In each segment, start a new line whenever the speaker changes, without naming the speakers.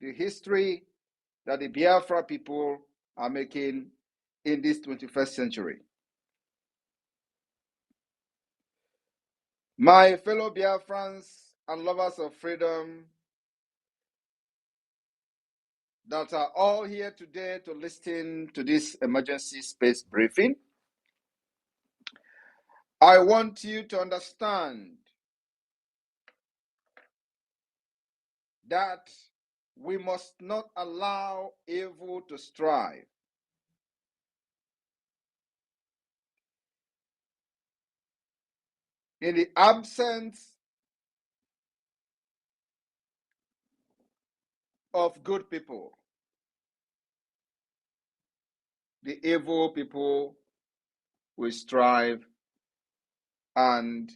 the history that the Biafra people are making in this 21st century. My fellow Biafrans and lovers of freedom that are all here today to listen to this emergency space briefing, I want you to understand that we must not allow evil to strive. In the absence of good people, the evil people will strive, and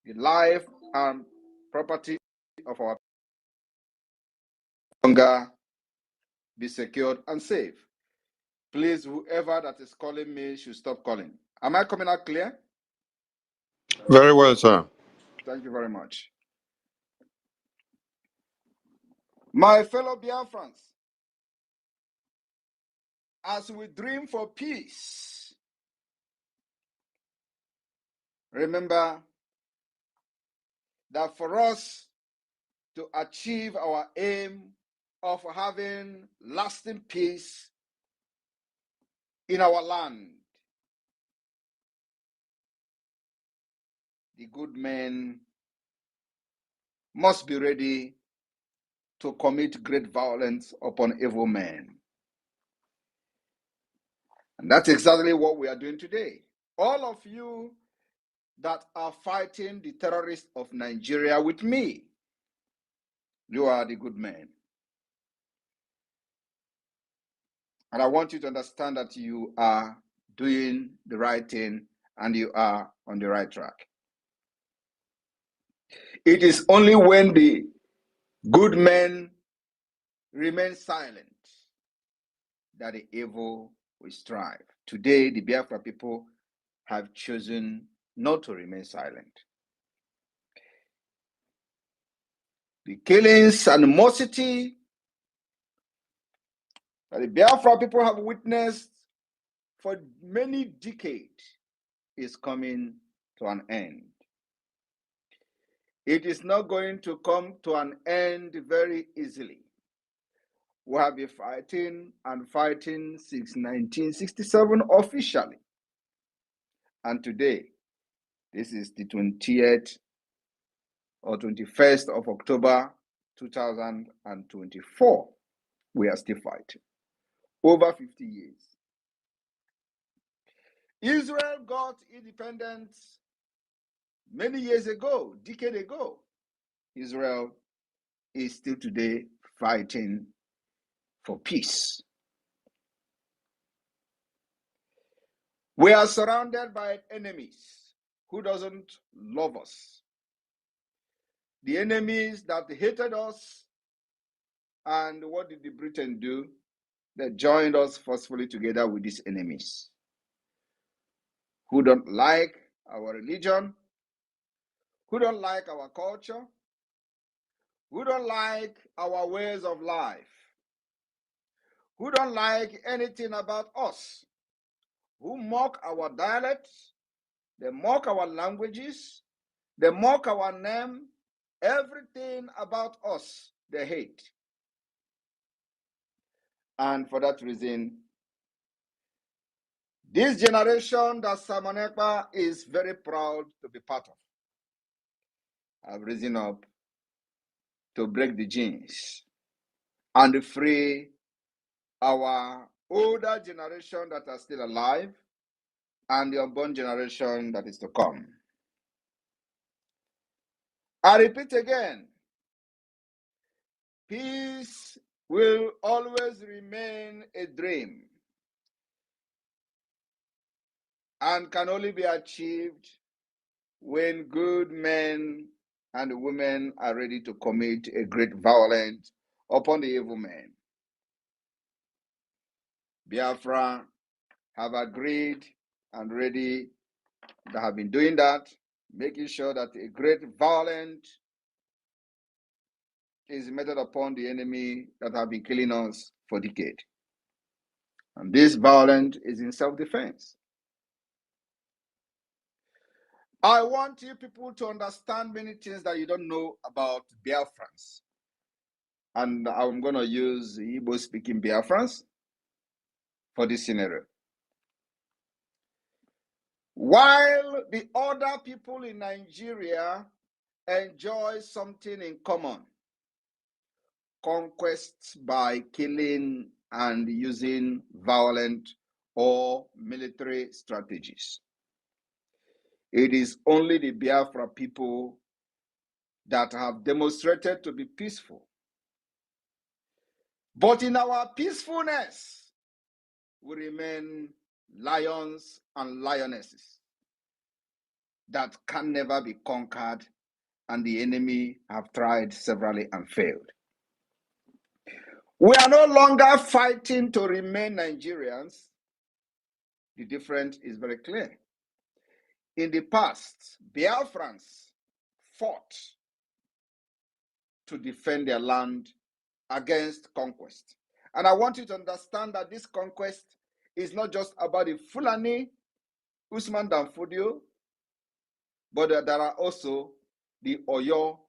the life and property of our longer be secured and safe. Please, whoever that is calling me should stop calling. Am I coming out clear?
Very well, sir.
Thank you very much. My fellow Biafrans, as we dream for peace, remember that for us to achieve our aim of having lasting peace in our land, the good men must be ready to commit great violence upon evil men. And that's exactly what we are doing today. All of you that are fighting the terrorists of Nigeria with me, you are the good men. And I want you to understand that you are doing the right thing and you are on the right track. It is only when the good men remain silent that the evil will strive. Today, the Biafra people have chosen not to remain silent. The killings, animosity that the Biafra people have witnessed for many decades is coming to an end. It is not going to come to an end very easily. We have been fighting and fighting since 1967 officially. And today, this is the 20th or 21st of October 2024. We are still fighting. Over 50 years. Israel got independence many years ago, decade ago. Israel is still today fighting for peace. We are surrounded by enemies who doesn't love us. The enemies that hated us, and what did the Britain do? They joined us forcefully together with these enemies who don't like our religion, who don't like our culture, who don't like our ways of life, who don't like anything about us, who mock our dialects, they mock our languages, they mock our name, everything about us they hate. And for that reason, this generation that Simon Ekpa is very proud to be part of have risen up to break the chains and free our older generation that are still alive and the unborn generation that is to come. I repeat again, peace will always remain a dream and can only be achieved when good men and women are ready to commit a great violence upon the evil men. Biafra have agreed and ready, they have been doing that, making sure that a great violent is meted upon the enemy that have been killing us for decades. And this violence is in self-defense. I want you people to understand many things that you don't know about Biafrans. And I'm going to use Igbo-speaking Biafrans for this scenario. While the other people in Nigeria enjoy something in common, conquests by killing and using violent or military strategies. It is only the Biafra people that have demonstrated to be peaceful. But in our peacefulness, we remain lions and lionesses that can never be conquered, and the enemy have tried severally and failed. We are no longer fighting to remain Nigerians. The difference is very clear. In the past, Biafrans fought to defend their land against conquest. And I want you to understand that this conquest is not just about the Fulani, Usman Dan Fodio, but there are also the Oyo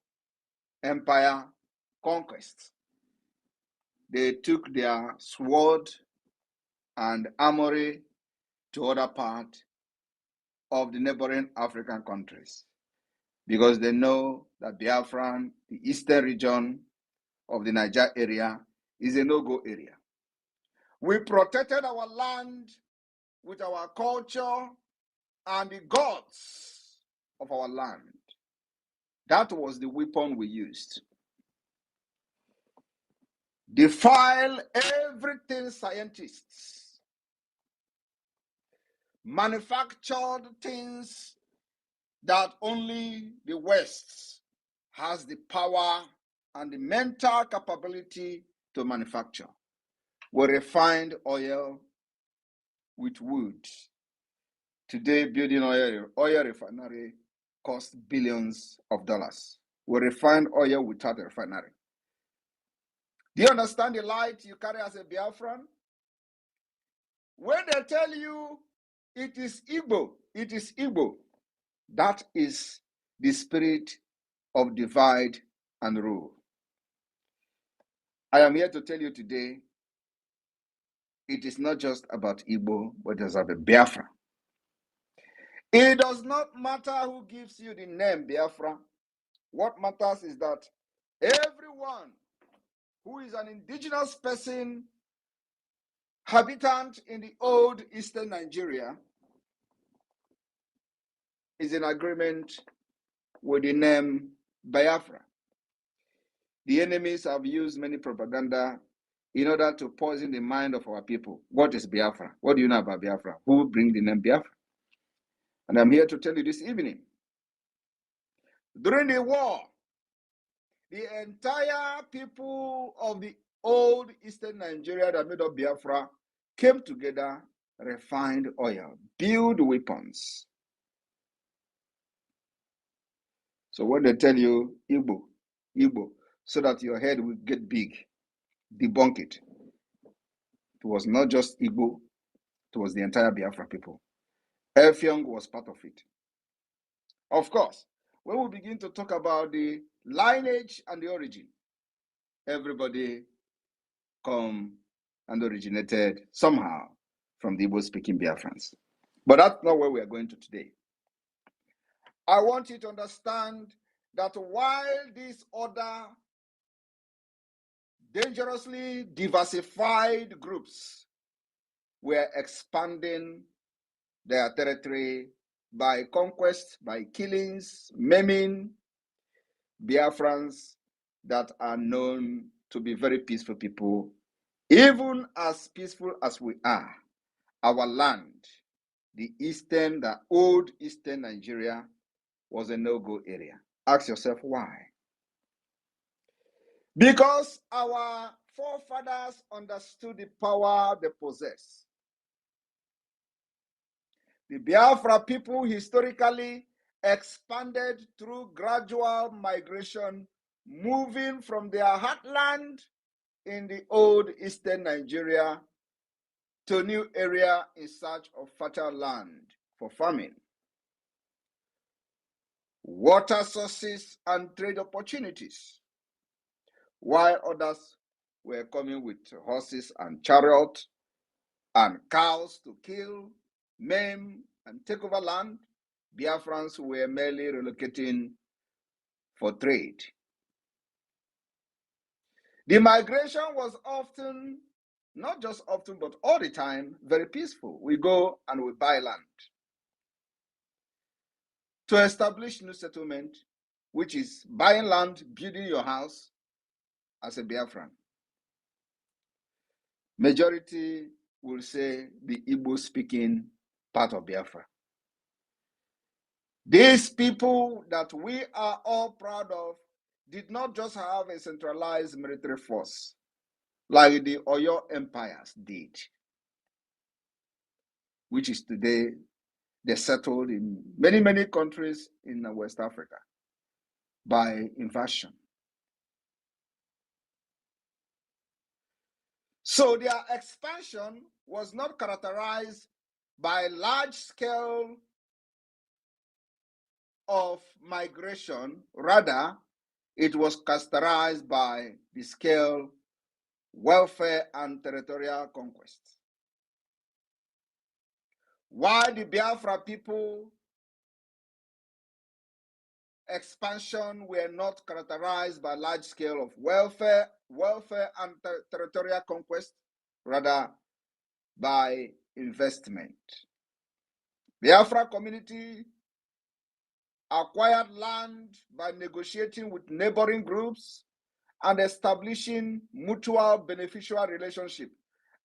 Empire conquests. They took their sword and armory to other parts of the neighboring African countries because they know that Biafran, the eastern region of the Niger area, is a no-go area. We protected our land with our culture and the gods of our land. That was the weapon we used. Defile everything scientists manufactured things that only the West has the power and the mental capability to manufacture. We refined oil with wood. Today, building oil refinery costs billions of dollars. We refine oil without a refinery. Do you understand the light you carry as a Biafran? When they tell you it is Igbo, it is Igbo, that is the spirit of divide and rule. I am here to tell you today, it is not just about Igbo, but it's about Biafra. It does not matter who gives you the name Biafra. What matters is that everyone who is an indigenous person, habitant in the old eastern Nigeria, is in agreement with the name Biafra. The enemies have used many propaganda in order to poison the mind of our people. What is Biafra? What do you know about Biafra? Who bring the name Biafra? And I'm here to tell you this evening. During the war, the entire people of the old eastern Nigeria that made up Biafra came together, refined oil, build weapons. So when they tell you Igbo, so that your head will get big, debunk it. It was not just Igbo, it was the entire Biafra people. Effiong was part of it. Of course, when we begin to talk about the lineage and the origin, everybody come and originated somehow from the Igbo-speaking Biafrans. But that's not where we are going to today. I want you to understand that while these other dangerously diversified groups were expanding their territory by conquest, by killings, maiming, Biafrans that are known to be very peaceful people, even as peaceful as we are, our land, the old eastern Nigeria, was a no-go area. Ask yourself why. Because our forefathers understood the power they possess. The Biafra people historically expanded through gradual migration moving from their heartland in the old eastern Nigeria to a new area in search of fertile land for farming, water sources, and trade opportunities, while others were coming with horses and chariots and cows to kill, maim, and take over land. Biafrans were merely relocating for trade. The migration was often, not just often, but all the time, very peaceful. We go and we buy land to establish new settlement, which is buying land, building your house as a Biafran. Majority will say the Igbo-speaking part of Biafra. These people that we are all proud of did not just have a centralized military force like the Oyo empires did, which is today they settled in many, many countries in West Africa by invasion. So their expansion was not characterized by large scale of migration. Rather, it was characterized by the scale, welfare, and territorial conquest. While the Biafra people expansion were not characterized by large scale of welfare and territorial conquest, rather by investment. Biafra community acquired land by negotiating with neighboring groups and establishing mutual beneficial relationship.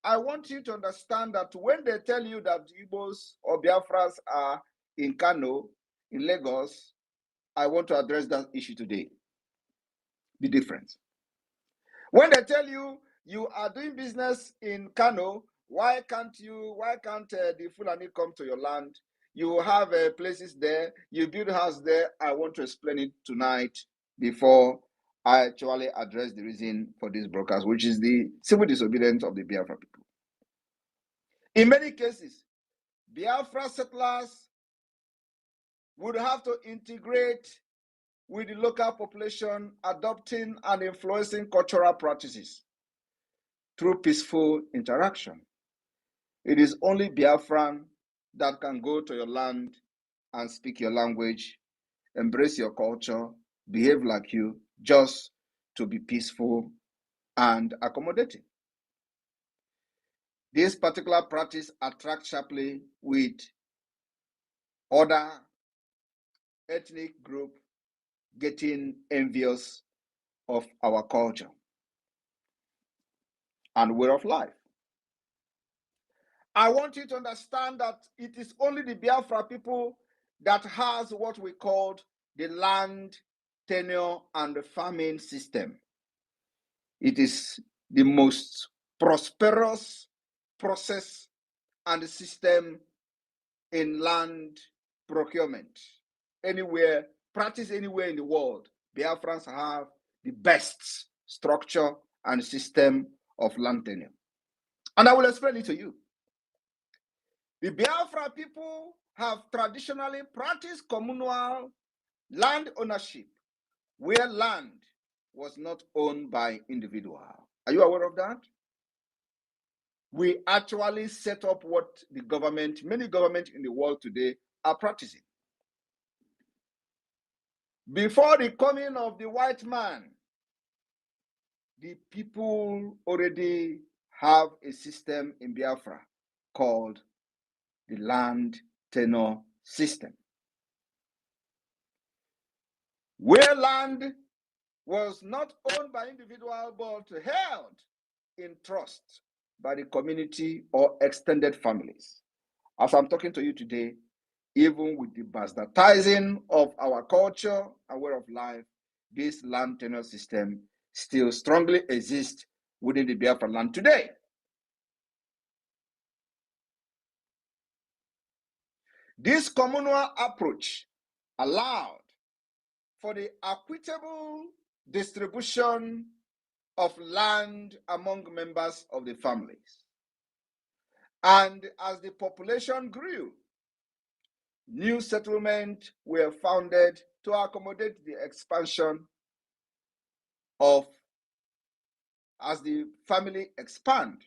I want you to understand that when they tell you that Igbos or Biafras are in Kano, in Lagos, I want to address that issue today. The difference. When they tell you you are doing business in Kano, why can't the Fulani come to your land? You have places there, you build a house there. I want to explain it tonight before I actually address the reason for this broadcast, which is the civil disobedience of the Biafra people. In many cases, Biafra settlers would have to integrate with the local population, adopting and influencing cultural practices through peaceful interaction. It is only Biafran that can go to your land and speak your language, embrace your culture, behave like you, just to be peaceful and accommodating. This particular practice attracts sharply with other ethnic group getting envious of our culture and way of life. I want you to understand that it is only the Biafra people that has what we call the land, tenure, and the farming system. It is the most prosperous process and system in land procurement. Anywhere, practice anywhere in the world, Biafrans have the best structure and system of land tenure. And I will explain it to you. The Biafra people have traditionally practiced communal land ownership, where land was not owned by individual. Are you aware of that? We actually set up what the government, many governments in the world today are practicing. Before the coming of the white man, the people already have a system in Biafra called the land tenure system, where land was not owned by individual but held in trust by the community or extended families. As I'm talking to you today, even with the bastardizing of our culture and way of life, this land tenure system still strongly exists within the Biafra land today. This communal approach allowed for the equitable distribution of land among members of the families. And as the population grew, new settlements were founded to accommodate the expansion of, as the family expand.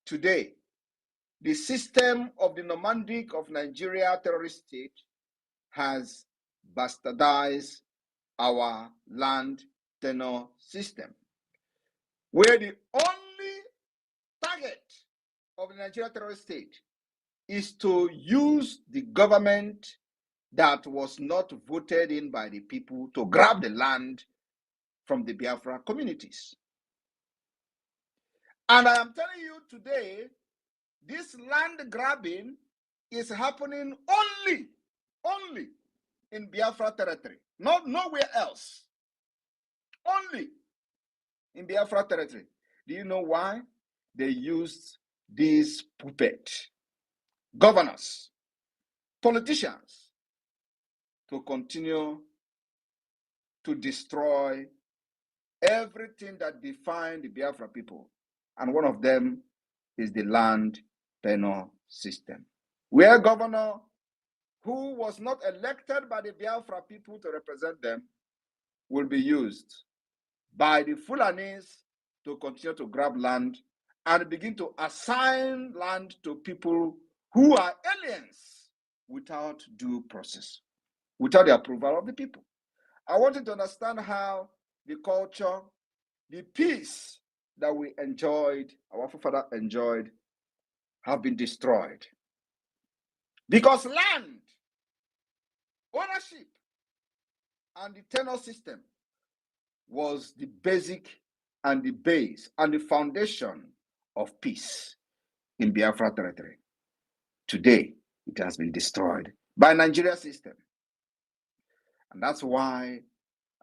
Today, the system of the nomadic of Nigeria terrorist state has bastardized our land tenure system, where the only target of the Nigeria terrorist state is to use the government that was not voted in by the people to grab the land from the Biafra communities. And I am telling you today, this land grabbing is happening only in Biafra territory, nowhere else. Only in Biafra territory. Do you know why? They used these puppet governors, politicians, to continue to destroy everything that defined the Biafra people. And one of them is the land tenure system, where governor who was not elected by the Biafra people to represent them will be used by the Fulanis to continue to grab land and begin to assign land to people who are aliens without due process, without the approval of the people. I want you to understand how the culture, the peace that we enjoyed, our forefathers enjoyed, have been destroyed. Because land, ownership, and the tenure system was the basic and the base and the foundation of peace in Biafra territory. Today, it has been destroyed by Nigeria system. And that's why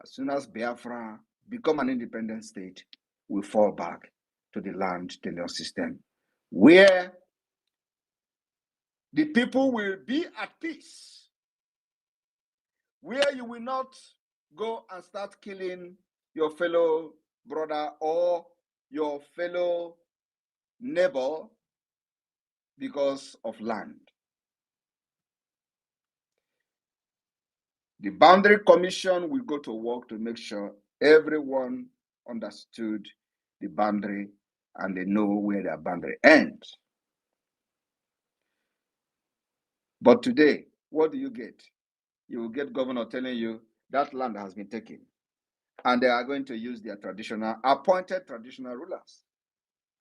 as soon as Biafra become an independent state, we fall back to the land tenure system, where the people will be at peace, where you will not go and start killing your fellow brother or your fellow neighbor because of land. The Boundary Commission will go to work to make sure everyone understood the boundary and they know where their boundary ends. But today, what do you get? You will get governor telling you that land has been taken and they are going to use their appointed traditional rulers.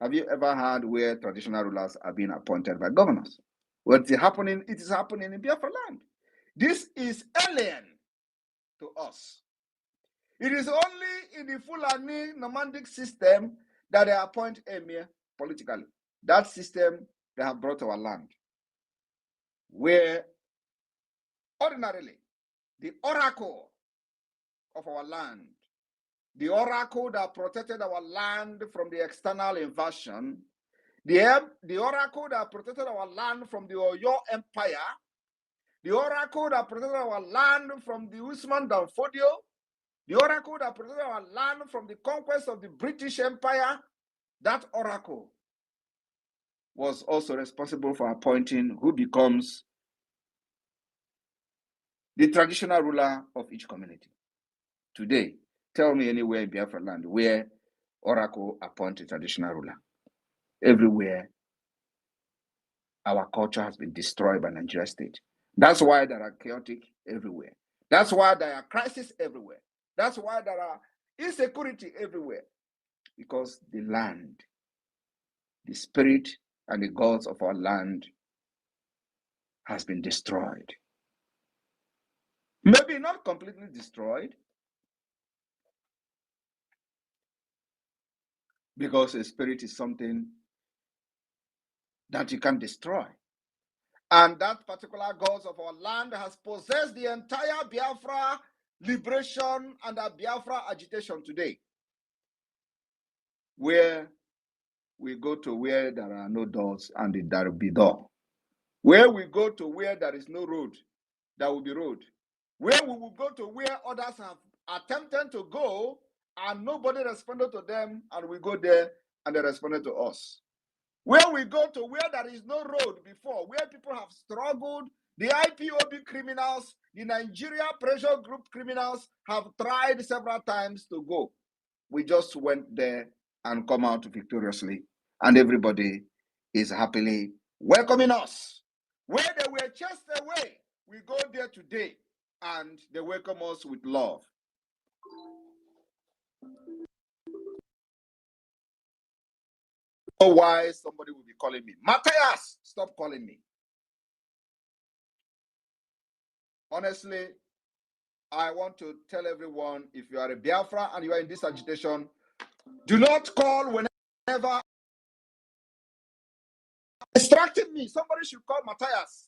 Have you ever heard where traditional rulers are being appointed by governors? What is happening? It is happening in Biafra land. This is alien to us. It is only in the Fulani nomadic system that they appoint emir politically. That system they have brought to our land, where ordinarily the oracle of our land, the oracle that protected our land from the external invasion, the oracle that protected our land from the Oyo Empire, the oracle that protected our land from the Usman Dan Fodio, the oracle that protected our land from the conquest of the British Empire, that oracle was also responsible for appointing who becomes the traditional ruler of each community. Today, tell me anywhere in Biafra land where oracle appointed traditional ruler. Everywhere, our culture has been destroyed by Nigeria state. That's why there are chaotic everywhere. That's why there are crises everywhere. That's why there are insecurity everywhere. Because the land, the spirit and the gods of our land has been destroyed. Maybe not completely destroyed, because a spirit is something that you can destroy. And that particular gods of our land has possessed the entire Biafra liberation and the Biafra agitation today, where we go to where there are no doors and there will be door. Where we go to where there is no road, there will be road. Where we will go to where others have attempting to go and nobody responded to them, and we go there and they responded to us. Where we go to where there is no road before, where people have struggled, the IPOB criminals, the Nigeria pressure group criminals have tried several times to go. We just went there and come out victoriously, and everybody is happily welcoming us. Where they were chased away, we go there today and they welcome us with love. Why somebody will be calling me Matthias, stop calling me. Honestly, I want to tell everyone, if you are a Biafra and you are in this agitation, do not call whenever distracting me. Somebody should call Matthias.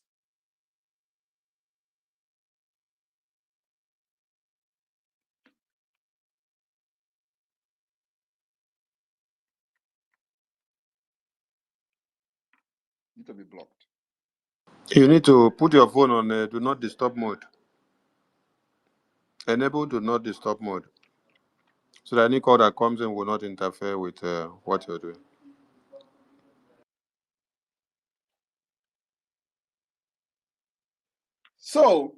Need to be blocked.
You need to put your phone on do not disturb mode. Enable do not disturb mode. So that any call that comes in will not interfere with what you're doing.
So,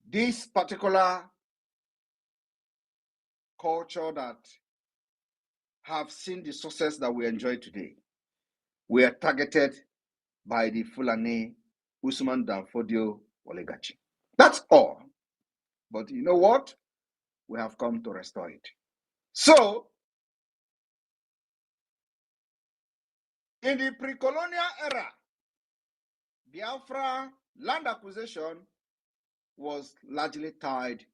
this particular culture that have seen the success that we enjoy today, we are targeted by the Fulani Usman Danfodio oligarchy. That's all. But you know what? We have come to restore it. So, in the pre-colonial era, Biafra land acquisition was largely tied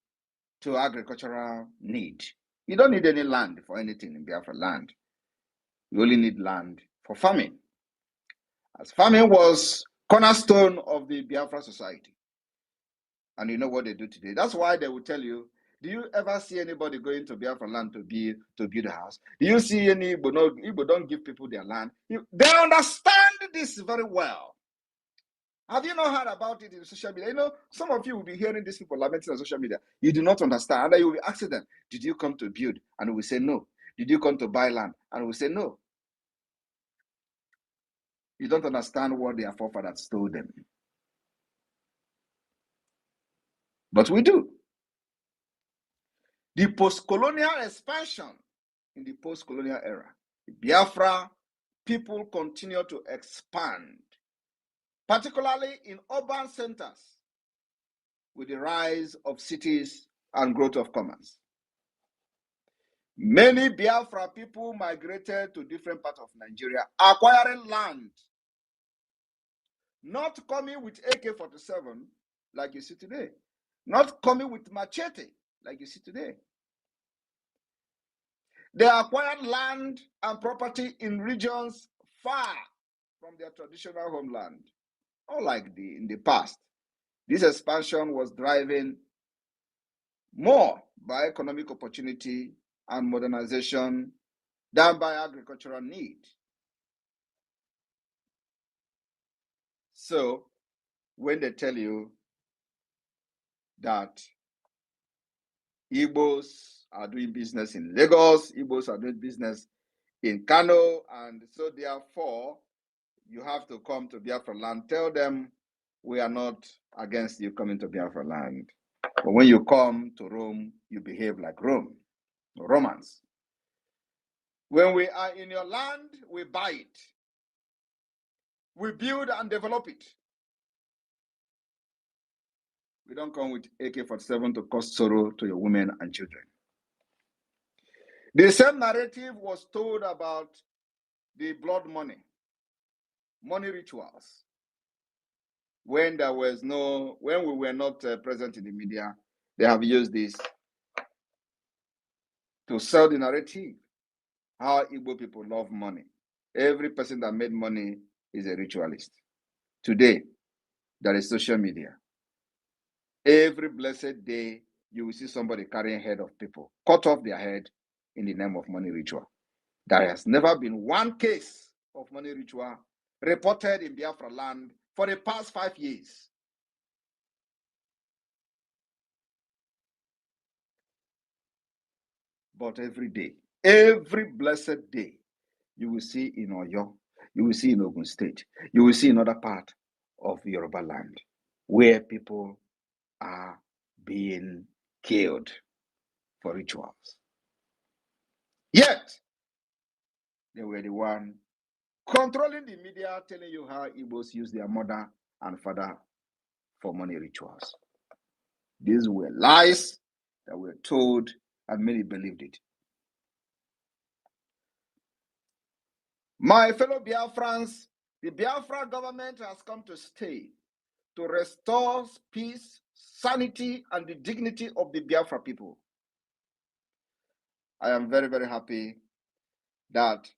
to agricultural need. You don't need any land for anything in Biafra land. You only need land for farming, as farming was cornerstone of the Biafra society. And you know what they do today? That's why they will tell you, do you ever see anybody going to Biafra land to build a house? Do you see any Igbo? No, Igbo don't give people their land. They understand this very well. Have you not heard about it in social media? You know, some of you will be hearing these people lamenting on social media. You do not understand. And you will be asking them, did you come to build? And we say no. Did you come to buy land? And we say no. You don't understand what their forefathers told them. But we do. The post-colonial expansion in the post-colonial era, Biafra people continue to expand, particularly in urban centers, with the rise of cities and growth of commerce. Many Biafra people migrated to different parts of Nigeria, acquiring land, not coming with AK-47 like you see today, not coming with machete like you see today. They acquired land and property in regions far from their traditional homeland. Unlike in the past, this expansion was driven more by economic opportunity and modernization than by agricultural need. So, when they tell you that Igbos are doing business in Lagos, Igbos are doing business in Kano, and so therefore you have to come to Biafra land, tell them we are not against you coming to Biafra land. But when you come to Rome, you behave like Rome, Romans. When we are in your land, we buy it. We build and develop it. We don't come with AK-47 to cause sorrow to your women and children. The same narrative was told about the blood money rituals. When we were not present in the media, they have used this to sell the narrative, how Igbo people love money. Every person that made money is a ritualist. Today, there is social media. Every blessed day, you will see somebody carrying head of people, cut off their head in the name of money ritual. There has never been one case of money ritual reported in Biafra land for the past 5 years. but every day, every blessed day, you will see in Oyo, you will see in Ogun State, you will see in other part of Yoruba land where people are being killed for rituals. Yet, they were the one controlling the media, telling you how Igbos use their mother and father for money rituals. These were lies that were told, and many believed it. My fellow Biafrans, the Biafra government has come to stay to restore peace, sanity, and the dignity of the Biafra people. I am very, very happy that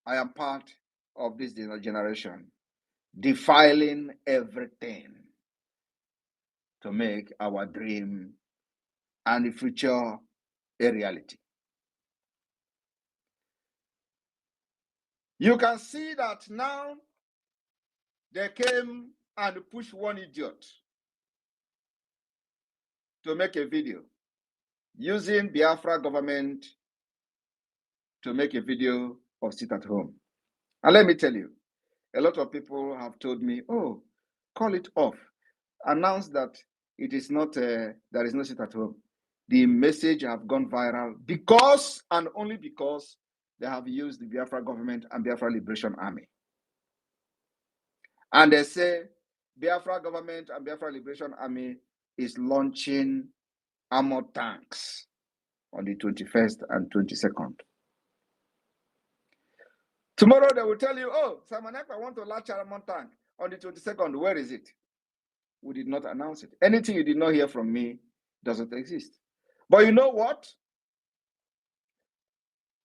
I am part of this generation, defiling everything to make our dream and the future a reality. You can see that now they came and pushed one idiot to make a video using Biafra government to make a video of sit at home. And let me tell you, a lot of people have told me, oh, call it off. Announce that it is not, there is no sit at home. The message have gone viral because and only because they have used the Biafra government and Biafra Liberation Army. And they say Biafra government and Biafra Liberation Army is launching armored tanks on the 21st and 22nd. Tomorrow they will tell you, oh, Simon Ekpa want to launch an armored tank on the 22nd. Where is it? We did not announce it. Anything you did not hear from me doesn't exist. But you know what?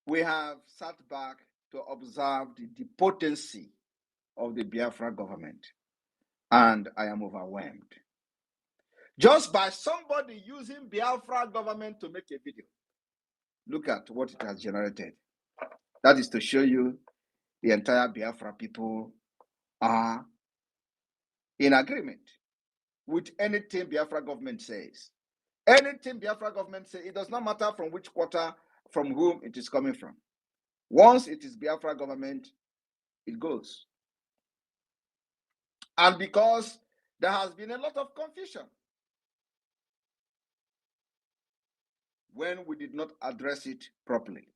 We have sat back to observe the potency of the Biafra government, and I am overwhelmed. Just by somebody using Biafra government to make a video, look at what it has generated. That is to show you the entire Biafra people are in agreement with anything Biafra government says. Anything Biafra government says, it does not matter from which quarter, from whom it is coming from. Once it is Biafra government, it goes. And because there has been a lot of confusion when we did not address it properly.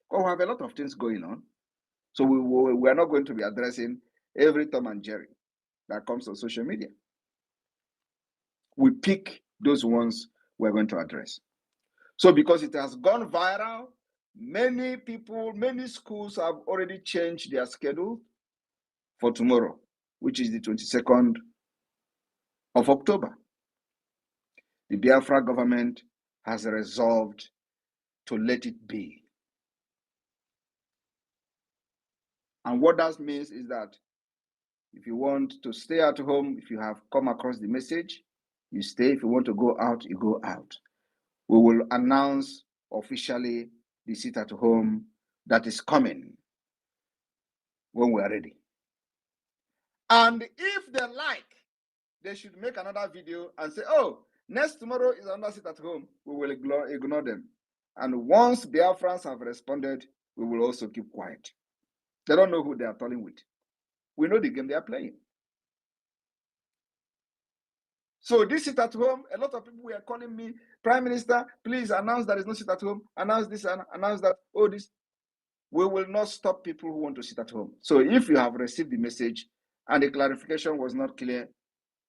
Well, we have a lot of things going on. So we are not going to be addressing every Tom and Jerry that comes on social media. We pick those ones we're going to address. So because it has gone viral, many people, many schools have already changed their schedule for tomorrow, which is the 22nd of October. The Biafra government has resolved to let it be. And what that means is that if you want to stay at home, if you have come across the message, you stay. If you want to go out, you go out. We will announce officially the sit at home that is coming when we are ready. And if they like, they should make another video and say, oh, next tomorrow is another sit at home. We will ignore them. And once Biafrans have responded, we will also keep quiet. They don't know who they are talking with. We know the game they are playing. So this sit at home, a lot of people were calling me, Prime Minister, please announce there is no sit at home, announce this, announce that, oh, this. We will not stop people who want to sit at home. So if you have received the message and the clarification was not clear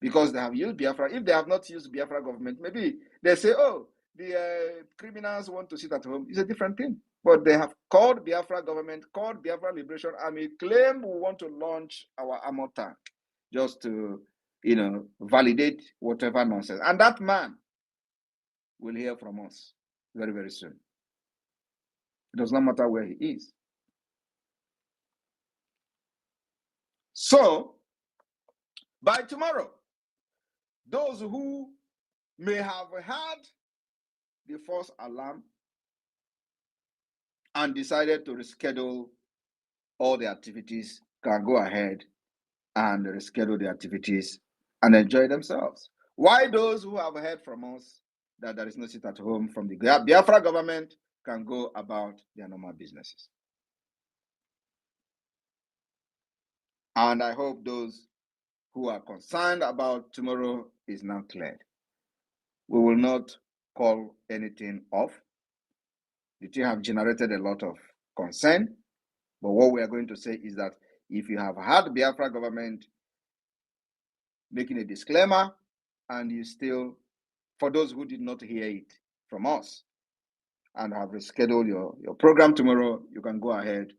because they have used Biafra, if they have not used Biafra government, maybe they say, oh, the criminals want to sit at home. It's a different thing. But they have called Biafra government, called Biafra Liberation Army, claim we want to launch our armor tank just to, validate whatever nonsense. And that man will hear from us very, very soon. It does not matter where he is. So, by tomorrow, those who may have had the false alarm and decided to reschedule all the activities can go ahead and reschedule the activities and enjoy themselves. Why those who have heard from us that there is no sit at home from the Biafra government can go about their normal businesses. And I hope those who are concerned about tomorrow is now cleared. We will not call anything off. The thing have generated a lot of concern, but what we are going to say is that if you have had Biafra government making a disclaimer and you still, for those who did not hear it from us and have rescheduled your program tomorrow, you can go ahead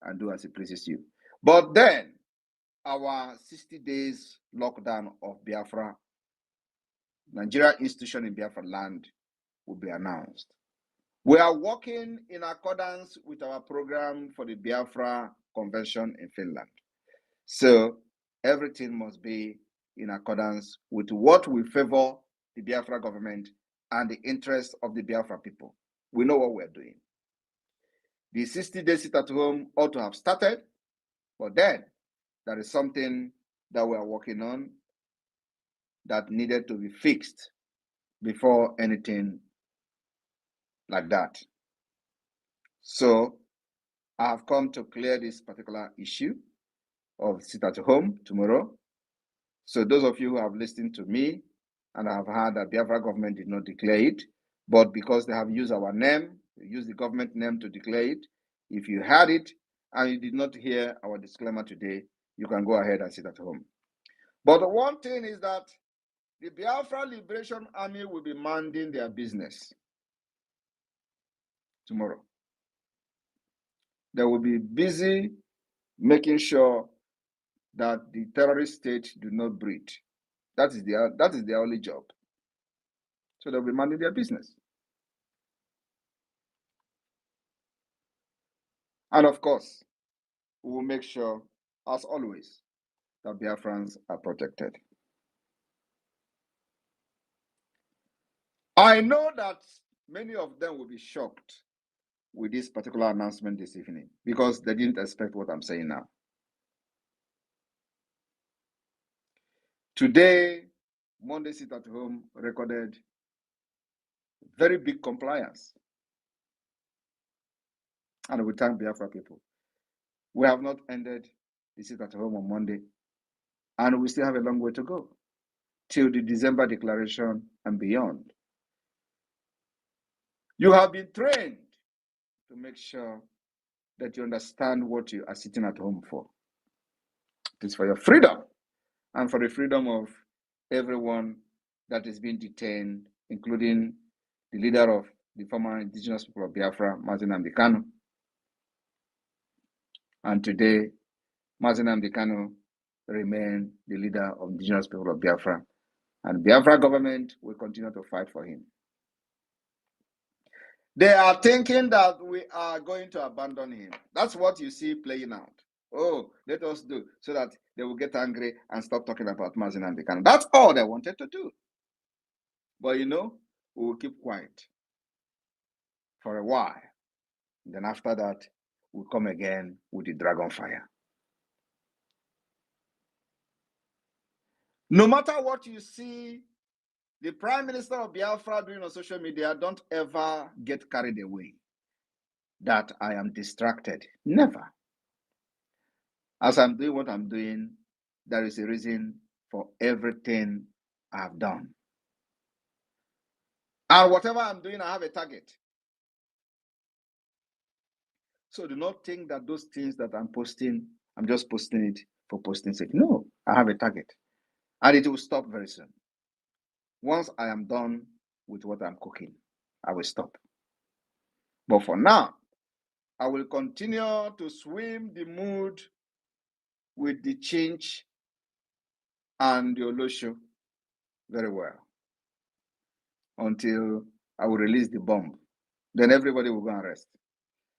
and do as it pleases you. But then our 60 days lockdown of Biafra, Nigeria institution in Biafra land, will be announced. We are working in accordance with our program for the Biafra Convention in Finland. So everything must be in accordance with what will favor the Biafra government and the interests of the Biafra people. We know what we're doing. The 60 days sit at home ought to have started, but then there is something that we are working on that needed to be fixed before anything like that. So I have come to clear this particular issue of sit at home tomorrow. So those of you who have listened to me and have heard that Biafra government did not declare it, but because they have used our name, used the government name to declare it, if you heard it and you did not hear our disclaimer today, you can go ahead and sit at home. But the one thing is that the Biafra Liberation Army will be minding their business tomorrow. They will be busy making sure that the terrorist state do not breed. That is their only job. So they'll be minding their business. And of course, we will make sure, as always, that Biafrans are protected. I know that many of them will be shocked with this particular announcement this evening because they didn't expect what I'm saying now. Today, Monday Sit at Home recorded very big compliance. And we thank Biafra people. We have not ended the Sit at Home on Monday, and we still have a long way to go till the December declaration and beyond. You have been trained to make sure that you understand what you are sitting at home for. It is for your freedom and for the freedom of everyone that is being detained, including the leader of the former indigenous people of Biafra, Nnamdi Kanu. And today, Nnamdi Kanu remains the leader of indigenous people of Biafra. And Biafra government will continue to fight for him. They are thinking that we are going to abandon him. That's what you see playing out. Oh, let us do so that they will get angry and stop talking about Nnamdi Kanu. That's all they wanted to do. But we will keep quiet for a while. Then after that, we'll come again with the dragon fire. No matter what you see the Prime Minister of Biafra doing on social media, don't ever get carried away that I am distracted. Never. As I'm doing what I'm doing, there is a reason for everything I've done. And whatever I'm doing, I have a target. So do not think that those things that I'm posting, I'm just posting it for posting sake. No, I have a target. And it will stop very soon. Once I am done with what I'm cooking, I will stop. But for now, I will continue to swim the mood with the Chinch and the Olosho very well until I will release the bomb. Then everybody will go and rest.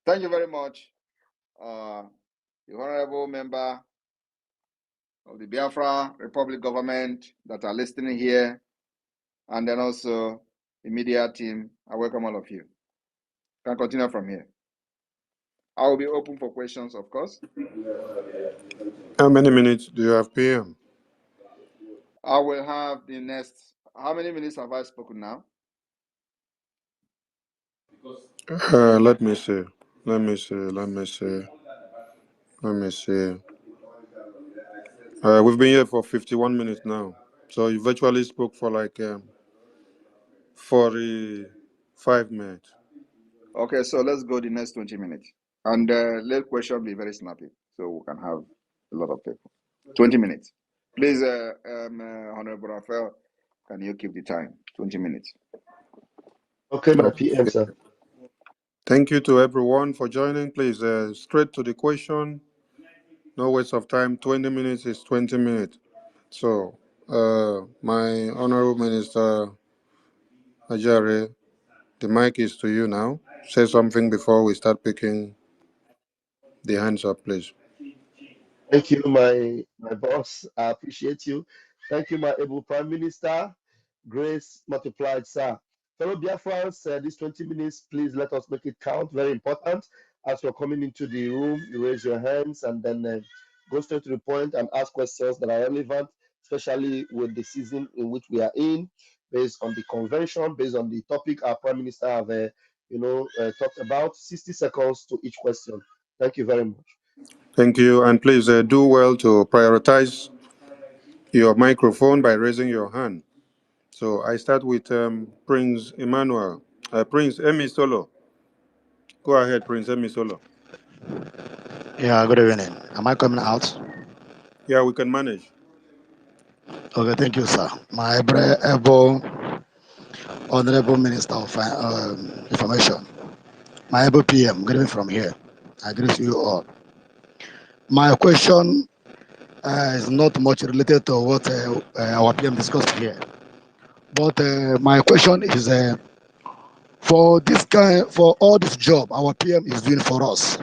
Thank you very much, the honorable member of the Biafra Republic government that are listening here, and then also the media team. I welcome all of you. Can continue from here. I will be open for questions, of course.
How many minutes do you have, PM?
I will have the next. How many minutes have I spoken now?
Let me see. Let me see. Let me see. Let me see. We've been here for 51 minutes now. So you virtually spoke for like 45 minutes.
Okay, so let's go the next 20 minutes. And let question be very snappy so we can have a lot of people. 20 minutes. Please, Honorable Raphael, can you keep the time? 20 minutes.
Okay, my PM,
Okay.
sir.
Thank you to everyone for joining. Please, straight to the question. No waste of time. 20 minutes is 20 minutes. So, my Honorable Minister Ajare, the mic is to you now. Say something before we start picking the hands up, please.
Thank you, my boss. I appreciate you. Thank you, my able Prime Minister. Grace multiplied, sir. Fellow Biafrans, these 20 minutes, please let us make it count. Very important. As you're coming into the room, you raise your hands and then go straight to the point and ask questions that are relevant, especially with the season in which we are in, based on the convention, based on the topic our Prime Minister have, talked about. 60 seconds to each question. Thank you very much.
Thank you. And please do well to prioritize your microphone by raising your hand. So I start with Prince Emmanuel. Prince Emi Solo. Go ahead, Prince Emi Solo.
Yeah, good evening. Am I coming out?
Yeah, we can manage.
Okay, thank you, sir. My able Honorable Minister of Information, my able PM, greeting from here. I greet you all. My question is not much related to what our PM discussed here, but my question is for all this job our PM is doing for us.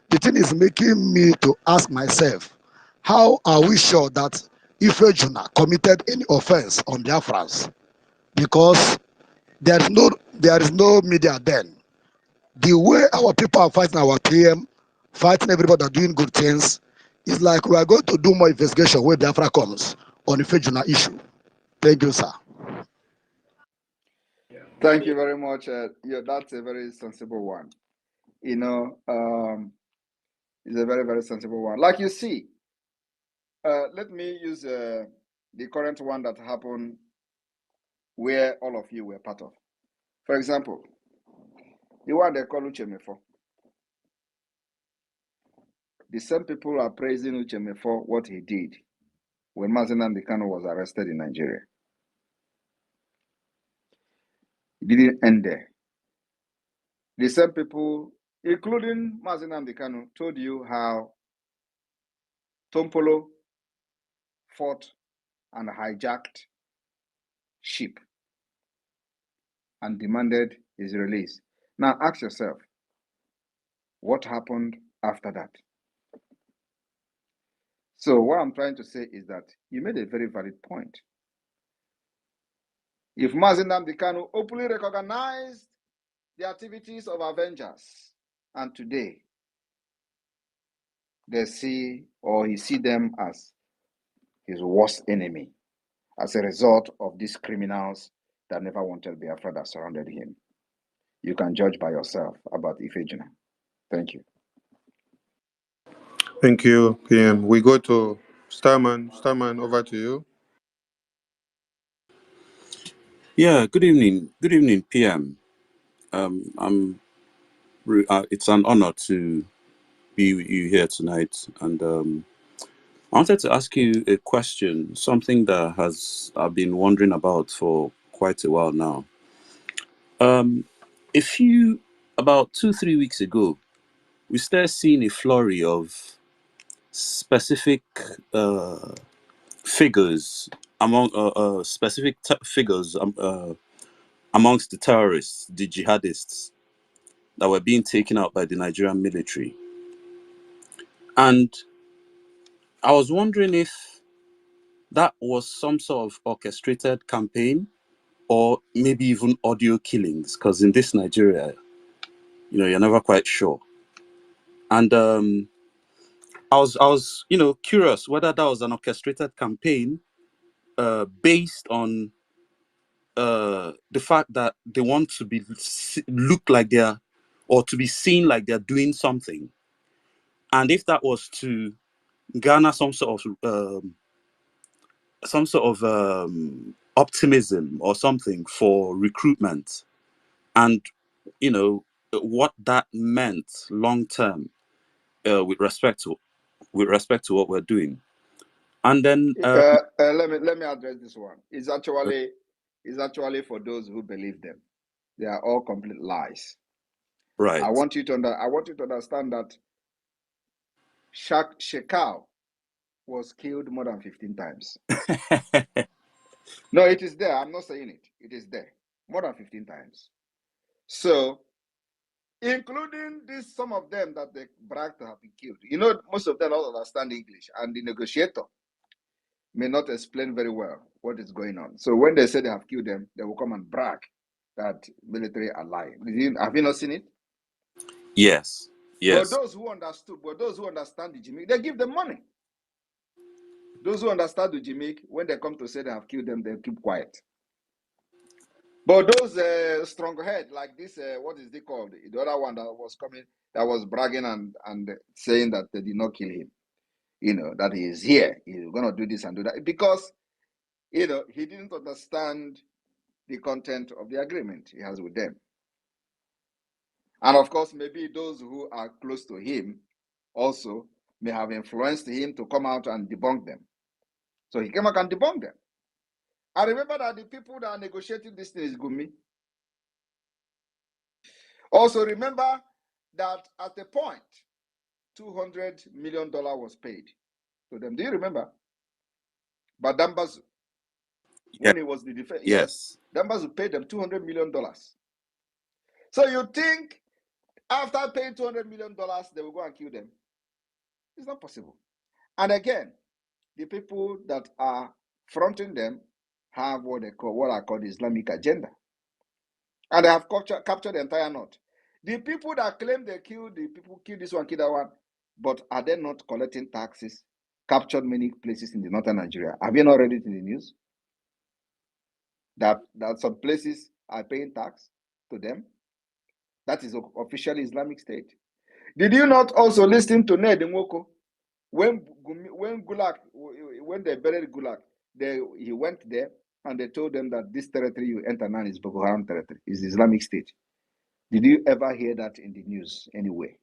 The thing is making me to ask myself, how are we sure that Ifejuna committed any offense on Biafrans? Because there is no media then. The way our people are fighting our PM, fighting everybody that are doing good things, is like we are going to do more investigation where Biafra comes on the Fejuna issue. Thank you, sir.
Thank you very much. Yeah, that's a very sensible one. It's a very, very sensible one. Like you see, let me use the current one that happened where all of you were part of. For example, the one they call Ucheme for. The same people are praising Ucheme for what he did when Mazen Kanu was arrested in Nigeria. It didn't end there. The same people, including Mazen Kanu, told you how Tompolo fought and hijacked ship and demanded his release. Now ask yourself, what happened after that? So what I'm trying to say is that you made a very valid point. If Mazen Kanu openly recognized the activities of Avengers, and today they see or he see them as his worst enemy as a result of these criminals that never wanted Biafra that surrounded him. You can judge by yourself about Ifejuna. Thank you.
Thank you, PM. We go to Starman. Starman, over to you.
Yeah, good evening. Good evening, PM. It's an honor to be with you here tonight, and I wanted to ask you a question, something that I've been wondering about for quite a while now. Um, about 2-3 weeks ago, we started seeing a flurry of specific figures among figures amongst the terrorists, the jihadists, that were being taken out by the Nigerian military. And I was wondering if that was some sort of orchestrated campaign or maybe even audio killings, because in this Nigeria, you're never quite sure. And I was curious whether that was an orchestrated campaign based on the fact that they want to be look like they're, or to be seen like they're doing something, and if that was to garner some sort of optimism or something for recruitment, and what that meant long term with respect to what we're doing. And then
let me address this one. It's actually for those who believe them. They are all complete lies.
right.
I want you to understand that Shekau was killed more than 15 times. No, it is there. I'm not saying it. It is there. More than 15 times. So, including this, some of them that they brag to have been killed. Most of them don't understand English, and the negotiator may not explain very well what is going on. So when they say they have killed them, they will come and brag that military are lying. Have you not seen it?
Yes.
But those who understand the Jimmy, they give them money. Those who understand the Jimmy, when they come to say they have killed them, they keep quiet. But those stronghead like this, what is they called? The other one that was coming, that was bragging and saying that they did not kill him. That he is here. He's going to do this and do that. Because, he didn't understand the content of the agreement he has with them. And of course, maybe those who are close to him also may have influenced him to come out and debunk them. So he came out and debunked them. I remember that the people that are negotiating this thing is Gumi. Also remember that at a point, $200 million was paid to them. Do you remember? But Dambazu, when he was the defense, yes, Dambazu paid them $200 million. So you think after paying $200 million, they will go and kill them? It's not possible. And again, the people that are fronting them have what I call the Islamic agenda. And they have captured the entire north. The people that claim they killed the people, kill this one, kill that one, but are they not collecting taxes? Captured many places in the northern Nigeria. Have you not read it in the news? That some places are paying tax to them? That is officially Islamic State. Did you not also listen to Ned Nwoko? When Gulag, when they buried Gulag, he went there and they told them that this territory you enter now is Boko Haram territory, is Islamic State. Did you ever hear that in the news anyway?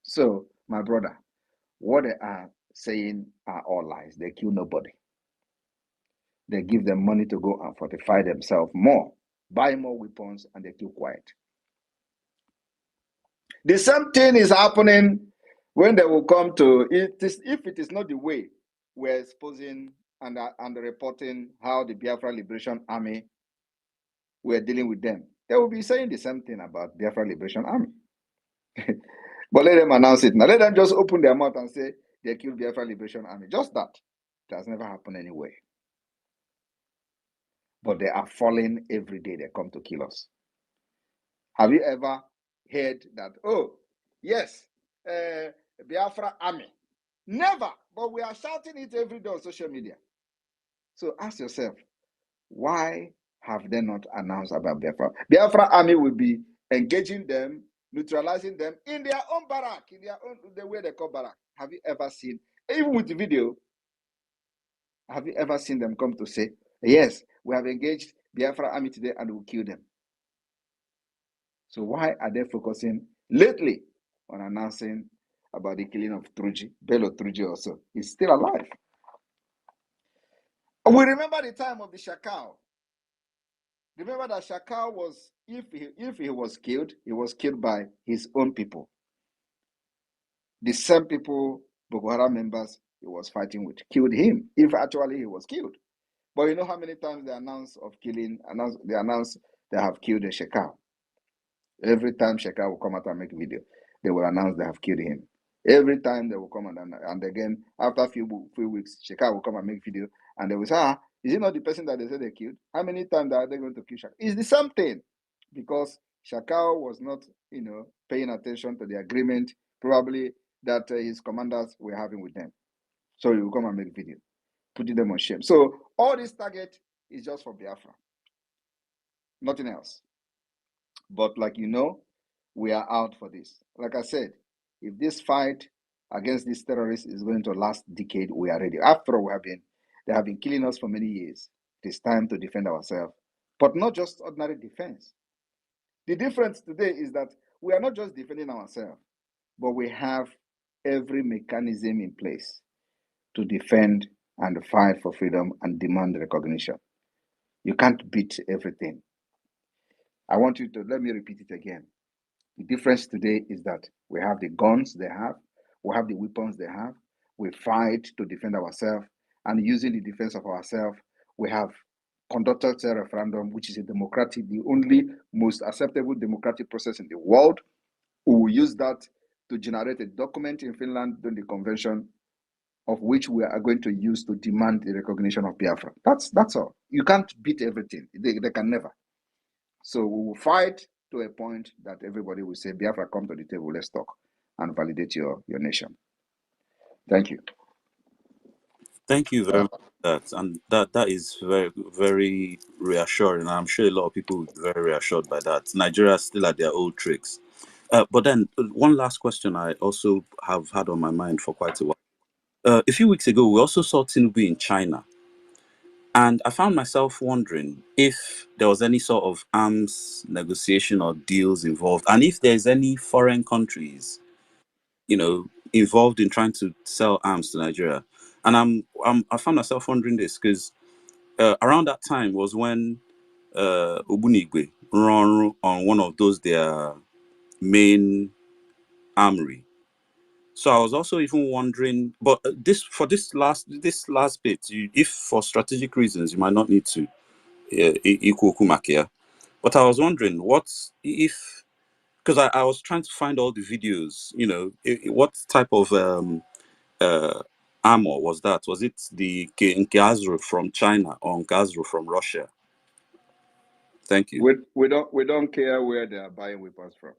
So, my brother, what they are saying are all lies. They kill nobody. They give them money to go and fortify themselves more, buy more weapons, and they keep quiet. The same thing is happening when they will come to it. If it is not the way we're exposing and reporting how the Biafra Liberation Army, we're dealing with them, they will be saying the same thing about Biafra Liberation Army. But let them announce it now. Let them just open their mouth and say they killed Biafra Liberation Army. Just that. It has never happened anyway. But they are falling every day. They come to kill us. Have you ever heard that? Oh, yes, Biafra Army. Never. But we are shouting it every day on social media. So ask yourself, why have they not announced about Biafra? Biafra Army will be engaging them, neutralizing them in their own barrack, in their own, the way they call barrack. Have you ever seen, even with the video, have you ever seen them come to say, yes, we have engaged Biafra Army today and we'll kill them? So why are they focusing lately on announcing about the killing of Truji, Bello Truji also? He's still alive. We remember the time of the Shakal. Remember that Shakal was, if he was killed by his own people. The same people, Boko Haram members he was fighting with, killed him, if actually he was killed. But you know how many times they announced they have killed a Shakal. Every time Shekau will come out and make a video, they will announce they have killed him. Every time they will come and again, after a few weeks, Shekau will come and make video and they will say, is it not the person that they said they killed? How many times are they going to kill Shekau? It's the same thing because Shekau was not, paying attention to the agreement, probably that his commanders were having with them. So he will come and make video, putting them on shame. So all this target is just for Biafra, nothing else. But like you know, we are out for this. Like I said, if this fight against these terrorists is going to last decade, we are ready. After all, they have been killing us for many years. It is time to defend ourselves, but not just ordinary defense. The difference today is that we are not just defending ourselves, but we have every mechanism in place to defend and fight for freedom and demand recognition. You can't beat everything. I want you to let me repeat it again. The difference today is that we have the guns they have, we have the weapons they have, we fight to defend ourselves, and using the defense of ourselves, we have conducted a referendum, which is the only most acceptable democratic process in the world. We will use that to generate a document in Finland during the convention, of which we are going to use to demand the recognition of Biafra. That's all. You can't beat everything. They can never. So we will fight to a point that everybody will say, Biafra, come to the table, let's talk and validate your nation. Thank you.
Thank you very much for that. And that is very, very reassuring. I'm sure a lot of people will be very reassured by that. Nigeria is still at their old tricks. But then one last question I also have had on my mind for quite a while. A few weeks ago, we also saw Tinubu in China. And I found myself wondering if there was any sort of arms negotiation or deals involved, and if there's any foreign countries, involved in trying to sell arms to Nigeria. And I found myself wondering this because around that time was when Obunigwe run on one of those their main armory. So I was also even wondering, but this last bit, if for strategic reasons you might not need to equal Kumakia, but I was wondering what if, because I was trying to find all the videos, what type of armor was that? Was it the Nkazru from China or Nkazru from Russia? Thank you.
We don't care where they are buying weapons from.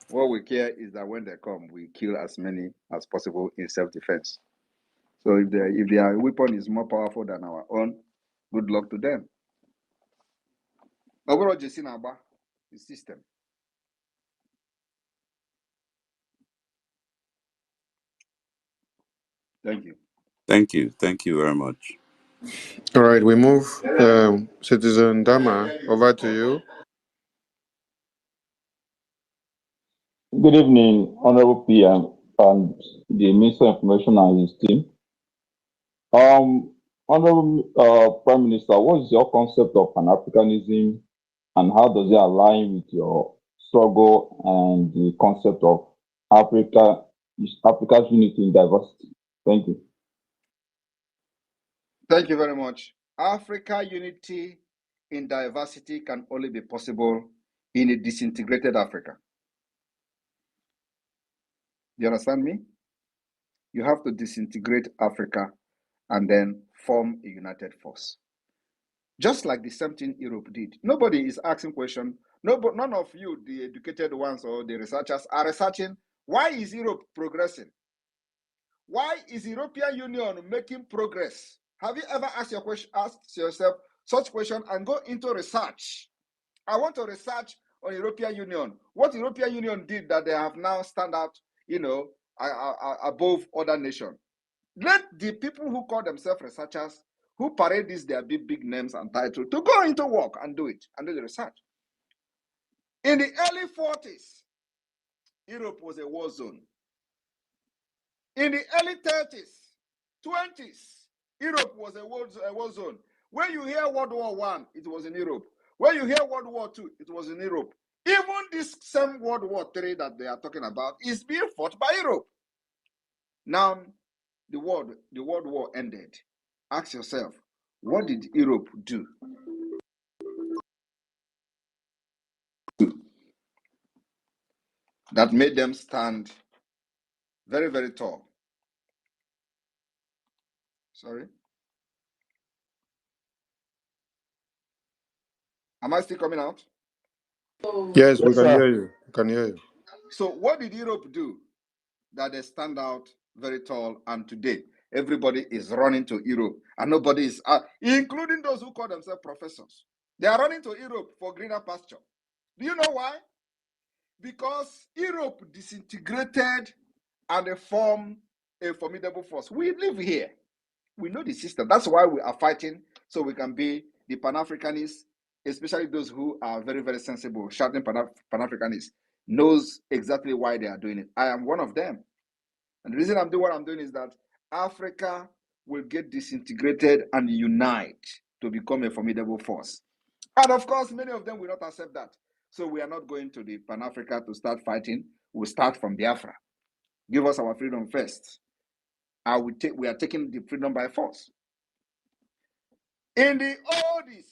What we care is that when they come, we kill as many as possible in self-defense. So if their weapon is more powerful than our own, good luck to them. Overall, the system. Thank you.
Thank you. Thank you very much.
All right, we move. Citizen Dama, over to you.
Good evening, Honorable PM and the Minister of Information and his team. Honorable Prime Minister, what is your concept of Pan-Africanism and how does it align with your struggle and the concept of Africa's unity in diversity? Thank you.
Thank you very much. Africa unity in diversity can only be possible in a disintegrated Africa. Do you understand me? You have to disintegrate Africa and then form a united force. Just like the same thing Europe did. Nobody is asking questions. None of you, the educated ones or the researchers, are researching why is Europe progressing? Why is the European Union making progress? Have you ever asked yourself such question and go into research? I want to research on European Union. What European Union did that they have now stand out, above other nations. Let the people who call themselves researchers, who parade these their big names and titles, to go into work and do it, and do the research. In the early 40s, Europe was a war zone. In the early 30s, 20s, Europe was a war zone. When you hear World War I, it was in Europe. When you hear World War II, it was in Europe. Even this same World War III that they are talking about is being fought by Europe. Now, the World War ended. Ask yourself, what did Europe do? That made them stand very, very tall. Sorry? Am I still coming out?
Yes, we can hear you. We can hear you.
So what did Europe do that they stand out very tall and today? everybody is running to Europe, and nobody is, including those who call themselves professors. They are running to Europe for greener pasture. Do you know why? Because Europe disintegrated and they formed a formidable force. We live here. We know the system. That's why we are fighting, so we can be the Pan-Africanists, especially those who are very, very sensible, shouting Pan-Africanists, knows exactly why they are doing it. I am one of them. And the reason I'm doing what I'm doing is that Africa will get disintegrated and unite to become a formidable force. And of course, many of them will not accept that. So we are not going to the Pan-Africa to start fighting. We'll start from Biafra. Give us our freedom first. We are taking the freedom by force. In the oldies,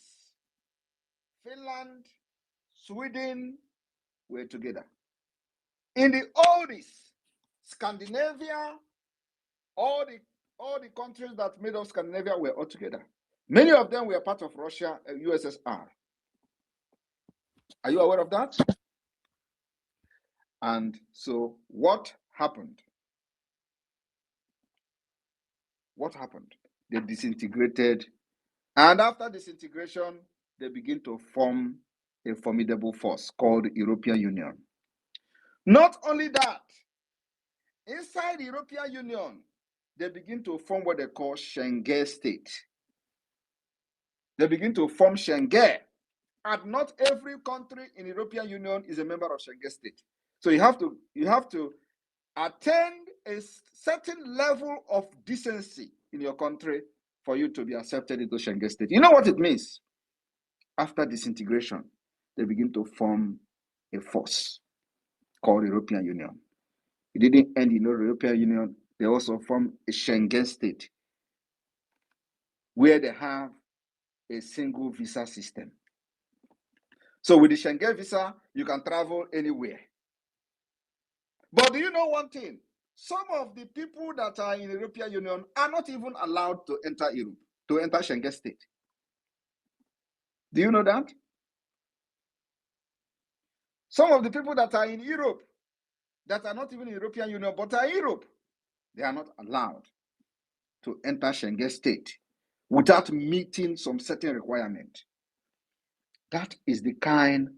Finland, Sweden were together. In the oldies, Scandinavia, all the countries that made up Scandinavia were all together. Many of them were part of Russia and USSR. Are you aware of that? And so what happened? What happened? They disintegrated. And after disintegration, they begin to form a formidable force called the European Union. Not only that, inside the European Union, they begin to form what they call Schengen state. They begin to form Schengen. And not every country in the European Union is a member of Schengen state. So you have to attain a certain level of decency in your country for you to be accepted into Schengen state. You know what it means? After disintegration, they begin to form a force called the European Union. It didn't end in the European Union. They also formed a Schengen state where they have a single visa system. So with the Schengen visa, you can travel anywhere. But do you know one thing? Some of the people that are in the European Union are not even allowed to enter Europe, to enter Schengen state. Do you know that? Some of the people that are in Europe, that are not even in the European Union, but are in Europe, they are not allowed to enter Schengen state without meeting some certain requirement. That is the kind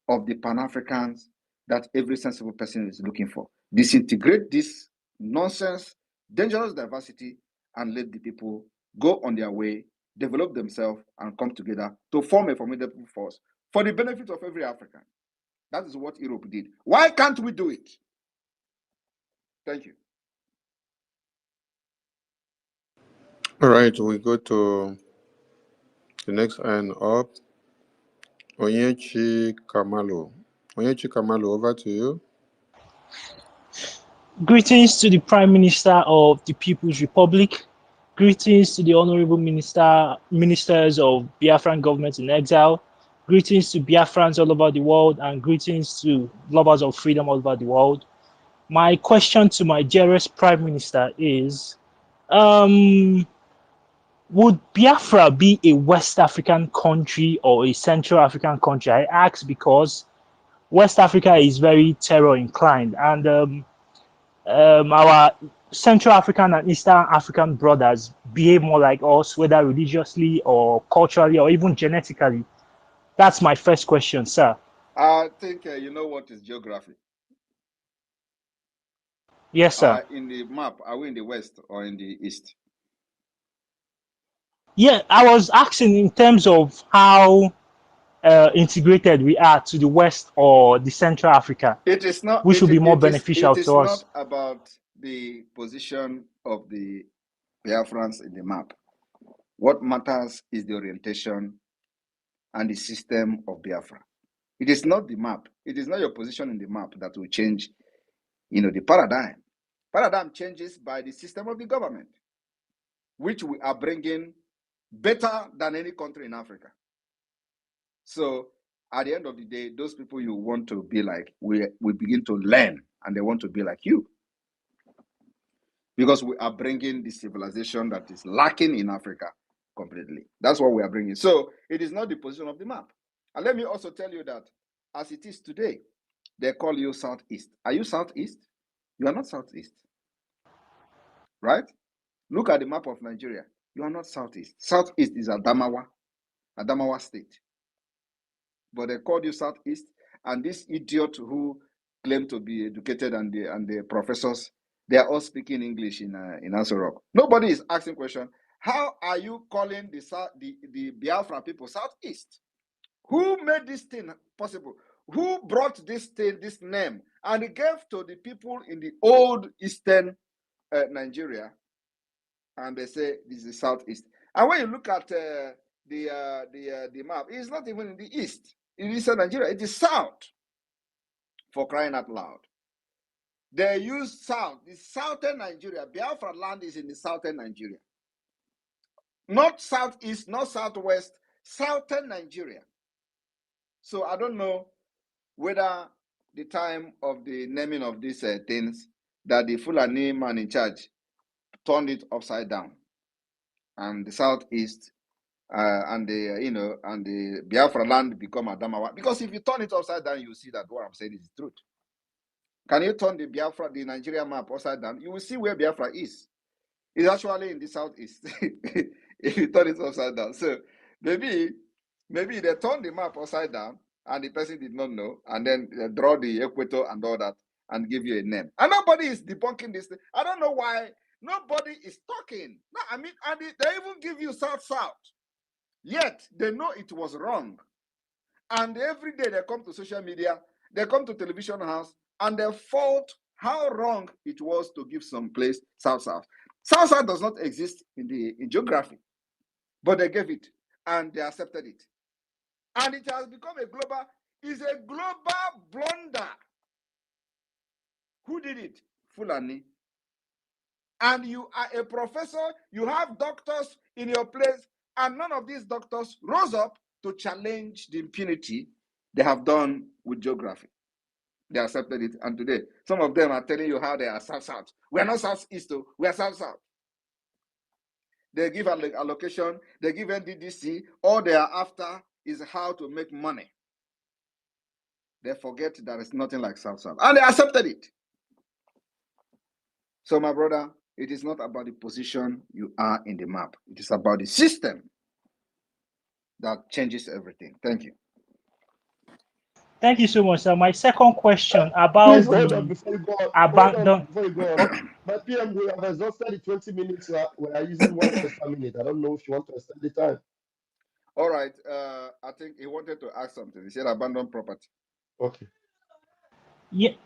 of the Pan-Africans that every sensible person is looking for. Disintegrate this nonsense, dangerous diversity, and let the people go on their way, develop themselves, and come together to form a formidable force for the benefit of every African. That is what Europe did. Why can't we do it? Thank you.
All right, we go to the next hand up. Onyechi Kamalu. Onyechi Kamalu, over to you.
Greetings to the Prime Minister of the People's Republic. Greetings to the Honorable Ministers of Biafran government in exile. Greetings to Biafrans all over the world, and greetings to lovers of freedom all over the world. My question to my dearest Prime Minister is, would Biafra be a West African country or a Central African country? I ask because West Africa is very terror inclined, and our Central African and Eastern African brothers behave more like us, whether religiously or culturally or even genetically. That's my first question, sir.
I think you know what is geography.
Yes, sir.
In the map, are we in the west or in the east?
Yeah, I was asking in terms of how integrated we are to the West or the Central Africa,
It is not.
which would be more
It
beneficial
is
to us.
not about the position of the Biafrans in the map. What matters is the orientation and the system of Biafra. It is not the map. It is not your position in the map that will change, the paradigm. Paradigm changes by the system of the government, which we are bringing better than any country in Africa. So at the end of the day, those people you want to be like, we begin to learn, and they want to be like you. Because we are bringing the civilization that is lacking in Africa completely. That's what we are bringing. So it is not the position of the map. And let me also tell you that as it is today, they call you Southeast. Are you Southeast? You are not Southeast, right? Look at the map of Nigeria. You are not southeast. Southeast is Adamawa State. But they called you southeast, and this idiot who claimed to be educated and the professors, they are all speaking English in Aso Rock. Nobody is asking question. How are you calling the Biafra people southeast? Who made this thing possible? Who brought this name, and gave to the people in the old eastern Nigeria, and they say this is southeast. And when you look at the map, it's not even in the east. In eastern Nigeria, it is south. For crying out loud, they use south. The southern Nigeria, Biafra land is in the southern Nigeria, not southeast, not southwest, southern Nigeria. So I don't know whether the time of the naming of these things that the Fulani man in charge turned it upside down, and the southeast and the Biafra land become Adamawa. Because if you turn it upside down, you see that what I'm saying is the truth. Can you turn the Nigeria map upside down? You will see where Biafra is. It's actually in the southeast. If you turn it upside down. So maybe they turned the map upside down and the person did not know, and then they draw the equator and all that and give you a name. And nobody is debunking this thing. I don't know why nobody is talking. No, I mean, and they even give you south. Yet they know it was wrong. And every day they come to social media, they come to television house, and they fault how wrong it was to give some place south. South does not exist in geography, but they gave it and they accepted it. And it has become a global blunder. Who did it? Fulani. And you are a professor, you have doctors in your place, and none of these doctors rose up to challenge the impunity they have done with geography. They accepted it, and today some of them are telling you how they are south. We are not southeast, we are south. They give an allocation, they give NDDC. All they are after is how to make money. They forget there is nothing like south, and they accepted it. So, my brother, it is not about the position you are in the map. It is about the system that changes everything. Thank you.
Thank you so much, sir. My second question about
Please hold on before you go on.
abandon.
Before you go on. My PM, we have exhausted the 20 minutes. We are using 1 extra minute. I don't know if you want to extend the time.
All right. I think he wanted to ask something. He said abandoned property.
Okay.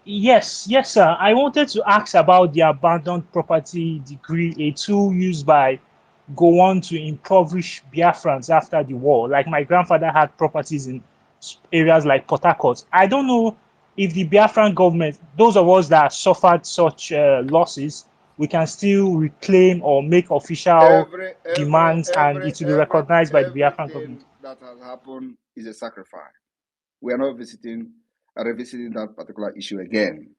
Yes, sir. I wanted to ask about the abandoned property degree, a tool used by Gowon to impoverish Biafrans after the war. Like my grandfather had properties in areas like Port Harcourt. I don't know if the Biafran government, those of us that suffered such losses, we can still reclaim or make official demands, and it will be recognized by the Biafran government.
Everything that has happened is a sacrifice. We are not revisiting that particular issue again.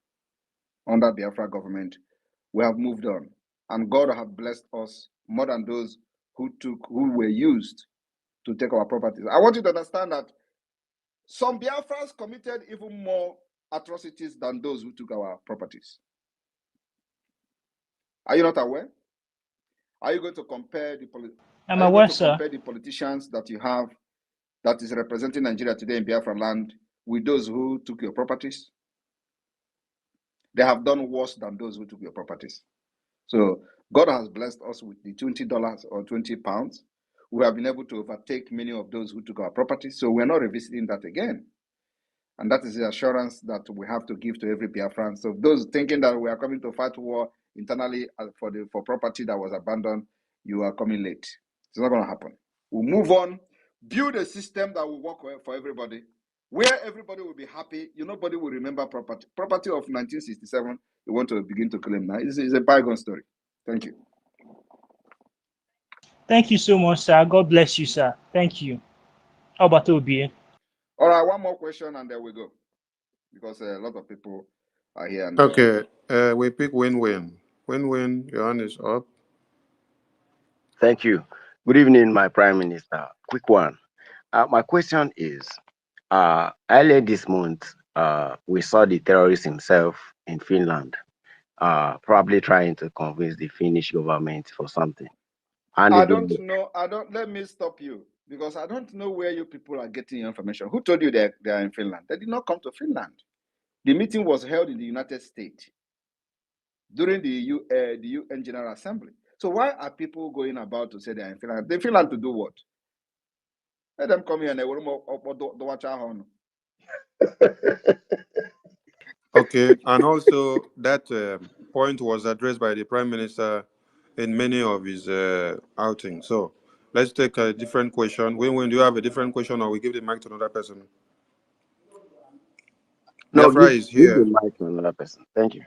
Under Biafra government, we have moved on, and God has blessed us more than those who were used to take our properties. I want you to understand that some Biafrans committed even more atrocities than those who took our properties. Are you not aware? Are you going to compare the politicians that you have that is representing Nigeria today in Biafra land with those who took your properties? They have done worse than those who took your properties. So God has blessed us with the $20 or 20 pounds. We have been able to overtake many of those who took our properties. So we're not revisiting that again. And that is the assurance that we have to give to every Biafran. So those thinking that we are coming to fight war internally for property that was abandoned, you are coming late. It's not going to happen. We'll move on, build a system that will work for everybody, where everybody will be happy. Nobody will remember property. Property of 1967, you want to begin to claim now. It's a bygone story. Thank you.
Thank you so much, sir. God bless you, sir. Thank you. How about Obi?
All right, one more question and then we go. Because a lot of people are here. And,
okay, we pick win-win. Win-win, your hand is up.
Thank you. Good evening, my Prime Minister. Quick one. My question is, earlier this month, we saw the terrorist himself in Finland. probably trying to convince the Finnish government for something. And
I
it
don't
will,
know. Let me stop you because I don't know where you people are getting your information. Who told you they are in Finland? They did not come to Finland. The meeting was held in the United States during the UN General Assembly. So why are people going about to say they are in Finland? They in Finland to do what? Let them come here and they will watch our horn.
Okay, and also that point was addressed by the Prime Minister in many of his outings. So let's take a different question. When do you have a different question, or we give the mic to another person?
no,
Biafra
give,
is
give the
here.
mic to another person. Thank you.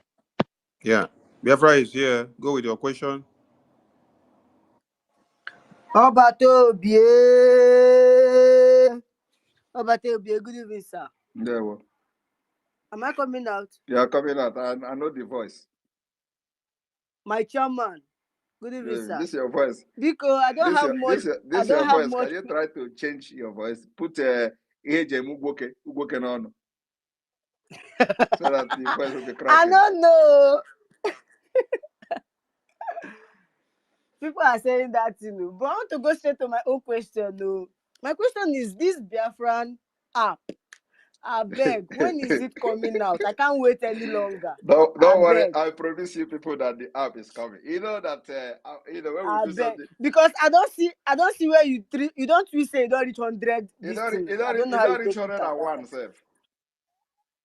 Yeah, Biafra is here. Go with your question.
Obatobie. Obatobie, good evening, sir.
Yeah, well,
Am I coming out?
you are coming out. I know the voice.
My chairman, good evening,
Yeah,
sir.
this is your voice.
Because I don't have much. I
This
don't
your
have
voice.
much.
Can you try to change your voice? Put Ugoke on so that the voice will be
I
cracking.
don't know. People are saying that, but I want to go straight to my own question. No, my question is this Biafran app. I beg, when is it coming out? I can't wait any longer.
Don't
I
worry.
beg.
I promise you people that the app is coming. You know that when we
I
do
beg.
something,
Because I don't see where you don't say you don't reach 100
it
this
don't
thing.
it
I
don't
don't know
it
how you
don't reach
take it at that
101
time.
self.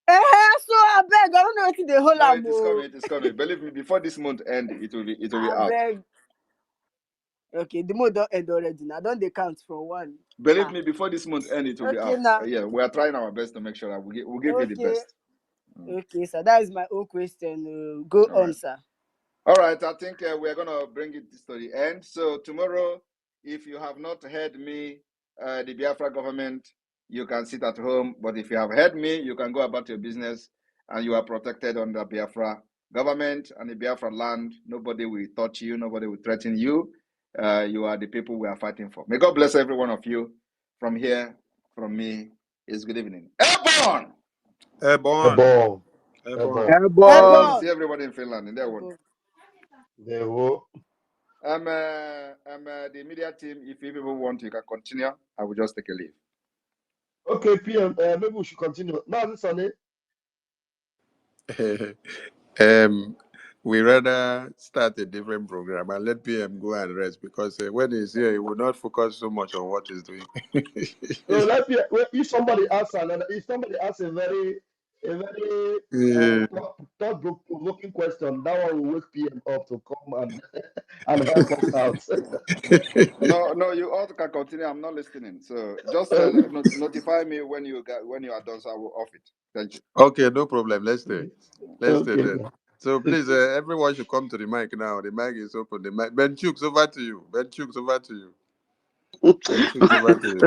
So I beg, I don't know what the whole
No,
am.
it is coming. It is coming. Believe me. Before this month end, it will be
I
out.
beg. Okay, the month don't end already. Now don't they count from one?
Believe me. Before this month end, it will be
Okay
out.
now.
Yeah, we are trying our best to make sure that we'll give you the
Okay.
best.
Okay, sir. That is my own question. Go
All
on,
right.
sir.
All right, I think we're going to bring it to the end. So tomorrow, if you have not heard me, the Biafra government, you can sit at home. But if you have heard me, you can go about your business and you are protected under Biafra government and the Biafra land. Nobody will touch you. Nobody will threaten you. You are the people we are fighting for. May God bless every one of you. From here, from me, is good evening. Airborne!
Airborne.
Airborne.
Airborne.
Airborne.
Airborne! See
Airborne.
everybody in Finland in their word.
Airborne.
They will.
I'm the media team. If you people want, you can continue. I will just take a leave.
Okay, PM. Maybe we should continue. Now, this on it.
We rather start a different program and let PM go and rest, because when he's here, he will not focus so much on what he's doing.
No, let PM. If somebody asks another, if somebody asks a very
Yeah.
thought-provoking question, that one will wake PM up to come and help us out.
No, you all can continue. I'm not listening. So just notify me when you are done. So I will off it. Thank you.
Okay, no problem. Let's stay. Let's stay
Okay.
then. So please, everyone should come to the mic now. The mic is open. The mic. Ben Chooks, over to you. Ben Chooks, over to you. Ben Chooks, over to you.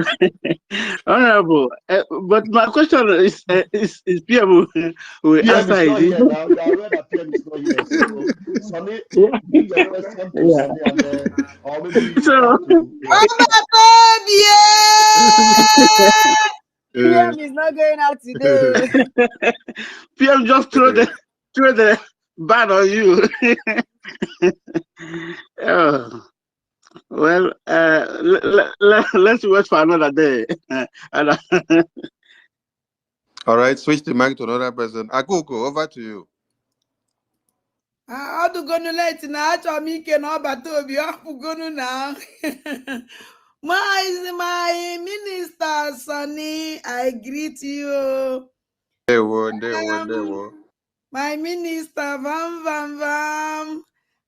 Honorable, but my question is PM will
PM
answer
is not
it.
here now. You are aware that PM is not here. So, Sonny,
Yeah.
bring your question to
Yeah.
Sonny, and or maybe you
So
have to. Yeah.
PM is not going out today.
PM just throw the ban on you. Oh, well, let's wait for another day. And,
All right, switch the mic to another person. Akuko, over to you.
Ọ dụgonu late na achọrọ m ike na ọbata obi ọ pụgonu na my minister Sonny, I greet you. My minister Vam Vam Vam,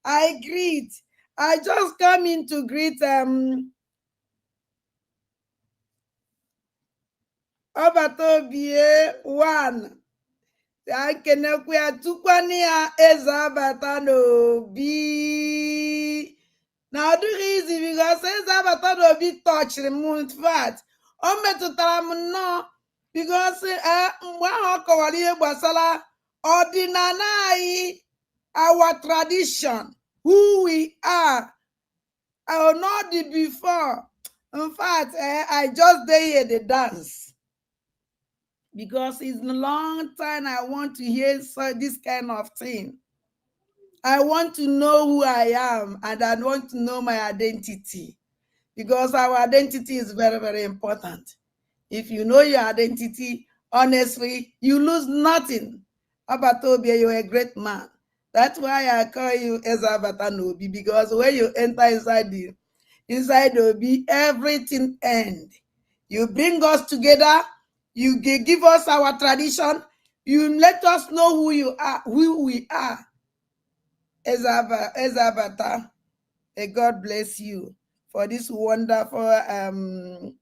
I greet. I just come in to greet ọbata obi one. Akenekwu ya tukwana ya eze abata n'obi. Na ọ dịghị izi because eze abata n'obi touchiri m. In fact, ọ metụtara m nnọọ because mgbe ahụ ọ kọwara ihe gbasara ọdịnala anyị, our tradition, who we are. Not the before. In fact, I just dey here dey dance. Because it's a long time I want to hear this kind of thing. I want to know who I am, and I want to know my identity, because our identity is very, very important. If you know your identity, honestly, you lose nothing. Abatobia, you're a great man. That's why I call you Ezabata Nobi, because when you enter inside Obi, everything ends. You bring us together, you give us our tradition, you let us know who you are, who we are. Ezabata, God bless you for this wonderful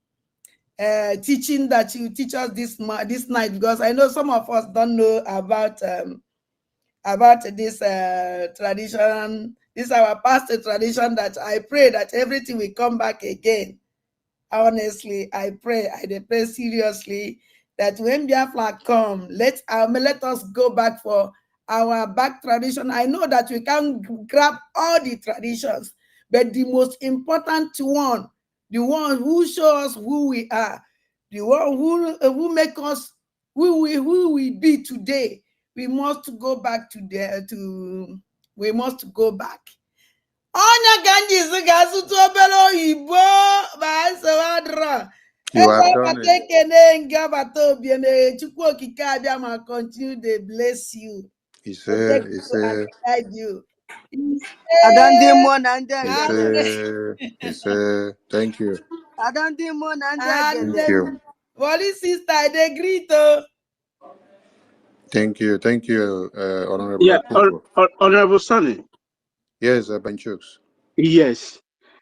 teaching that you teach us this night, because I know some of us don't know about this tradition. This is our past tradition that I pray that everything will come back again. Honestly, I pray seriously that when Biafra come, let us go back for our back tradition. I know that we can grab all the traditions, but the most important one, the one who shows us who we are, the one who make us who we be today, we must go back we must go back. Onye ka njizi ga-asụtụ obere oyibo ma nsogbu
You
ebe
have done
bata
it.
ekene nga bata obiene Chukwu okike abịa ma continue to bless you,
He
protect
said, he
you and
said,
guide you.
Adandimo na ndị
he
egede.
said, thank you.
Adandimo na ndị
And
Thank
egede.
you.
Wally sister, they greet you.
Thank you. Thank you, Honorable
Yeah,
Akuko.
Honorable Sonny.
Yes, Benchooks.
Yes.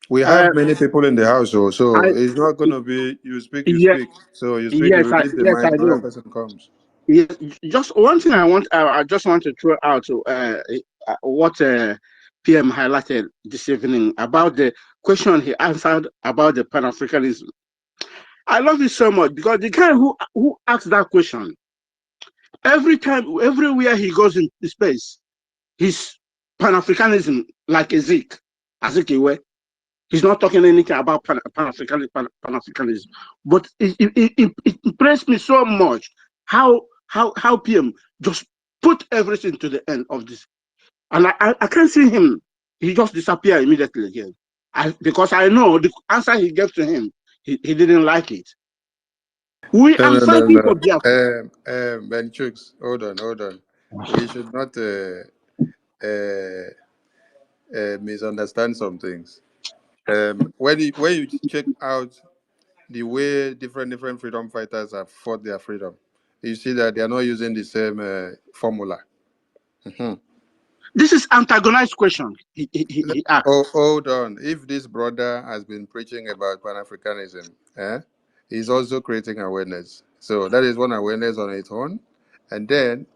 We have many people in the house, so
I
it's not going to be you speak, you
yes,
speak. So you speak, you release the
yes,
mic,
I
another
do.
person comes.
Yes, just one thing I just want to throw out what PM highlighted this evening about the question he answered about the Pan-Africanism. I love it so much because the guy who asked that question, everywhere he goes in space, he's Pan-Africanism like Ezekiel. He's not talking anything about Pan-Africanism. But it impressed me so much how PM just put everything to the end of this. And I can't see him. He just disappeared immediately again. Because I know the answer he gave to him, he didn't like it. I'm fighting for Biafra.
Benchooks, hold on. We should not misunderstand some things. When you check out the way different freedom fighters have fought their freedom, you see that they are not using the same formula. Mhm.
This is antagonized question he asked.
Oh, hold on. If this brother has been preaching about Pan Africanism, he's also creating awareness. So that is one awareness on its own. And then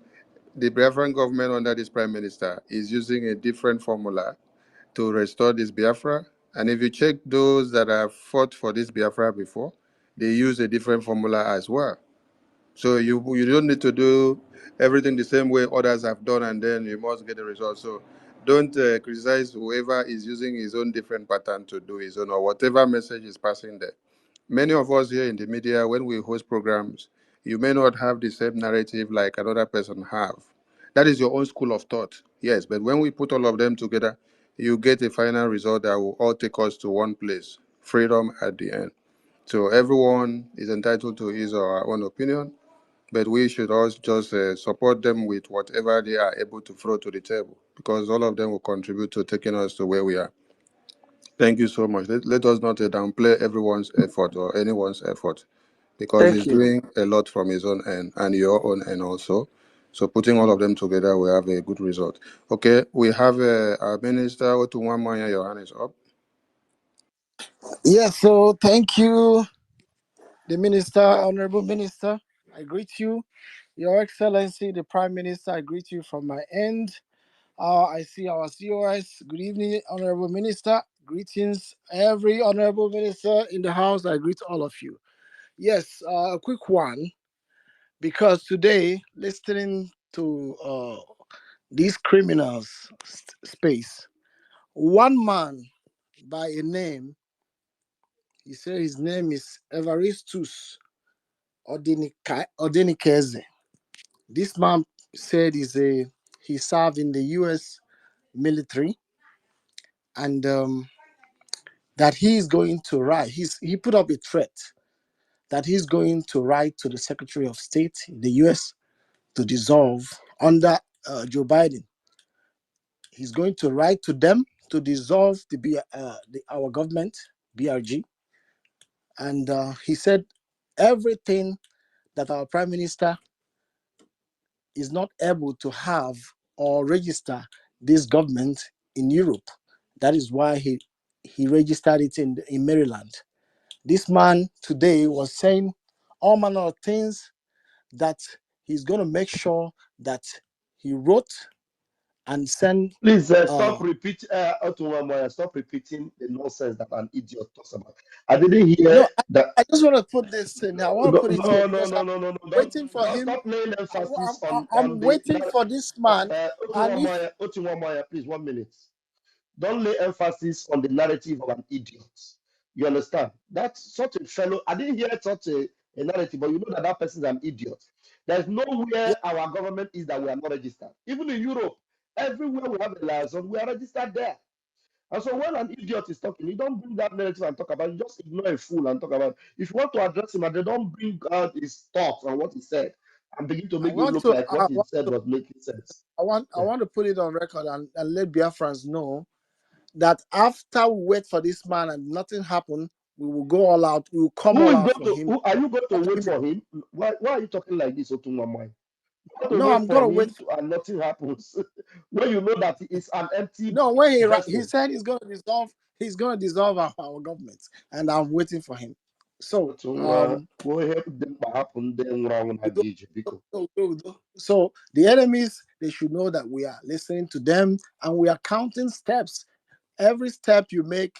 the Biafran government under this prime minister is using a different formula to restore this Biafra. And if you check those that have fought for this Biafra before, they use a different formula as well. So you don't need to do everything the same way others have done, and then you must get the result. So don't criticize whoever is using his own different pattern to do his own or whatever message is passing there. Many of us here in the media, when we host programs, you may not have the same narrative like another person have. That is your own school of thought, yes. But when we put all of them together, you get a final result that will all take us to one place: freedom at the end. So everyone is entitled to his or her own opinion, but we should also just support them with whatever they are able to throw to the table, because all of them will contribute to taking us to where we are. Thank you so much. Let us not downplay everyone's effort or anyone's effort, because
Thank
he's
you.
doing a lot from his own end and your own end also. So putting all of them together, we have a good result. Okay, we have our minister, Otunwamanya, your hand is up.
Yes, so thank you, the minister, honorable minister. I greet you, Your Excellency, the Prime Minister. I greet you from my end. I see our COS. Good evening, honorable minister. Greetings, every honorable minister in the house. I greet all of you. Yes, a quick one, because today, listening to these criminals' space, one man by a name, he said his name is Evaristus Odenikeze. This man said he served in the U.S. military, and that he's going to write. He put up a threat that he's going to write to the Secretary of State in the U.S. to dissolve under Joe Biden. He's going to write to them to dissolve our government, BRG, and he said everything that our Prime Minister is not able to have or register this government in Europe. That is why he registered it in Maryland. This man today was saying all manner of things that he's going to make sure that he wrote and sent.
Please stop repeat Otunwamoya, stop repeating the nonsense that an idiot talks about. I didn't hear
No,
that.
I just want to put this in. I want to
No,
put it here
no, no,
because
no, no, no, no.
waiting for
Don't
him.
stop laying emphasis on
I'm
the
waiting for this man, and if
Otunwamoya, please 1 minute. Don't lay emphasis on the narrative of an idiot. You understand? That's such a fellow. I didn't hear such a narrative, but you know that that person is an idiot. There's nowhere
yeah,
our government is that we are not registered. Even in Europe, everywhere we have a liaison, we are registered there. And so when an idiot is talking, you don't bring that narrative and talk about it. You just ignore a fool and talk about it. If you want to address him, and they don't bring out his thoughts and what he said and begin to
I
make it
want
look
to,
like what
I
he
want
said
to,
was making sense.
I
Yeah.
want to put it on record and let Biafrans know that after we wait for this man and nothing happened, we will go all out. We will come
Who
all
is
out
going
for
to?
him.
Who are you going to
Not
wait
only-
for him? Why are you talking like this, Otunwamai? You want to
No,
wait
I'm
for
gonna wait.
him and nothing happens when you know that he is an empty
No, he
vessel.
said he's gonna dissolve. He's gonna dissolve our government, and I'm waiting for him. So
Go ahead, then what happened? Then wrong because
so the enemies, they should know that we are listening to them and we are counting steps. Every step you make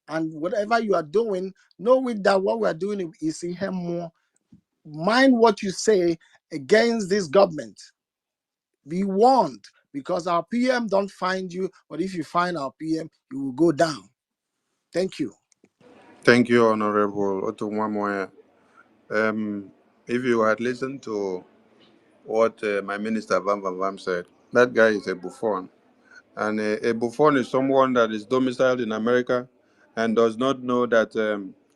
and whatever you are doing, knowing that what we are doing is in him more. Mind what you say against this government. Be warned, because our PM don't find you, but if you find our PM, you will go down. Thank you.
Thank you, Honorable Otumwamoya. If you had listened to what my minister Vam Vam Vam said, that guy is a buffon. And a buffon is someone that is domiciled in America and does not know that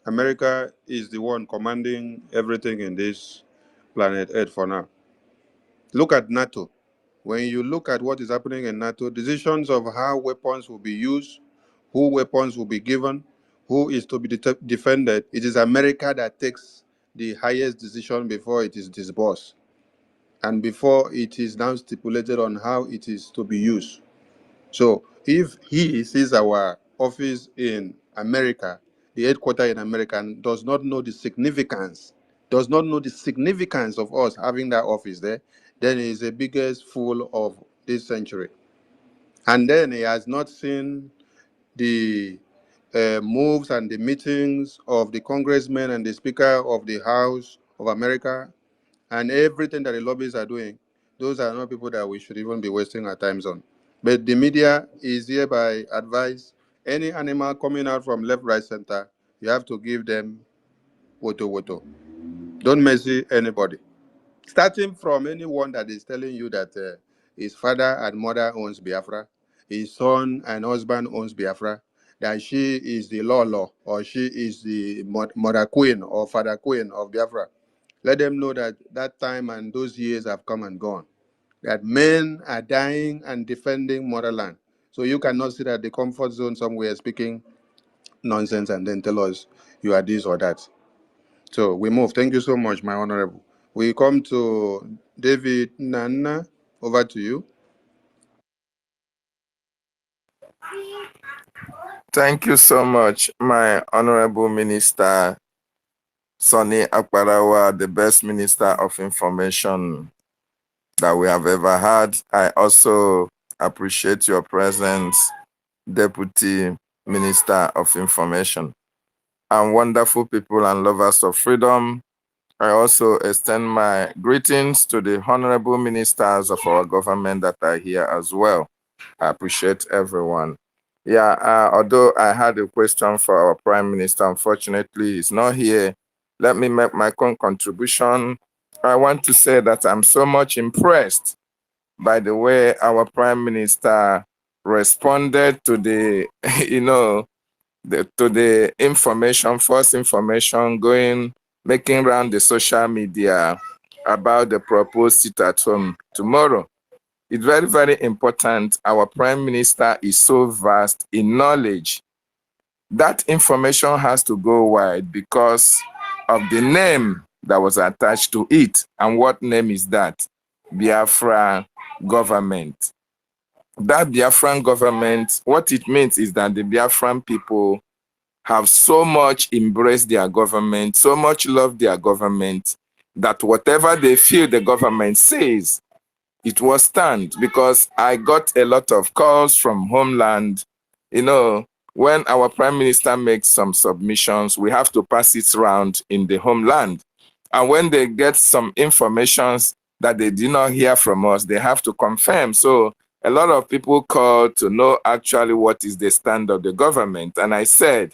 America is the one commanding everything in this planet Earth for now. Look at NATO. When you look at what is happening in NATO, decisions of how weapons will be used, who weapons will be given, who is to be defended, it is America that takes the highest decision before it is disbursed and before it is now stipulated on how it is to be used. So if he sees our office in America, the headquarters in America, and does not know the significance of us having that office there, then he is the biggest fool of this century. And then he has not seen the moves and the meetings of the congressmen and the Speaker of the House of America and everything that the lobbyists are doing. Those are not people that we should even be wasting our time on. But the media is hereby advised any animal coming out from left, right, center, you have to give them woto woto. Don't messy anybody. Starting from anyone that is telling you that his father and mother owns Biafra, his son and husband owns Biafra, that she is the law, or she is the mother queen or father queen of Biafra. Let them know that that time and those years have come and gone. That men are dying and defending motherland. So you cannot sit at the comfort zone somewhere speaking nonsense and then tell us you are this or that. So we move. Thank you so much, my honorable. We come to David Nana. Over to you.
Thank you so much, my honorable minister, Sonny Akbarawa, the best minister of information that we have ever had. I also appreciate your presence, Deputy Minister of Information, and wonderful people and lovers of freedom. I also extend my greetings to the honorable ministers of our government that are here as well. I appreciate everyone. Yeah, although I had a question for our Prime Minister, unfortunately, he's not here. Let me make my contribution. I want to say that I'm so much impressed by the way our Prime Minister responded to the, to the information, false information making around the social media about the proposed sit at home tomorrow. It's very, very important. Our Prime Minister is so vast in knowledge. That information has to go wide because of the name that was attached to it. And what name is that? Biafra government. That Biafran government, what it means is that the Biafran people have so much embraced their government, so much love their government, that whatever they feel the government says, it will stand. Because I got a lot of calls from homeland. When our Prime Minister makes some submissions, we have to pass it around in the homeland. And when they get some informations that they did not hear from us, they have to confirm. So a lot of people call to know actually what is the stand of the government. And I said,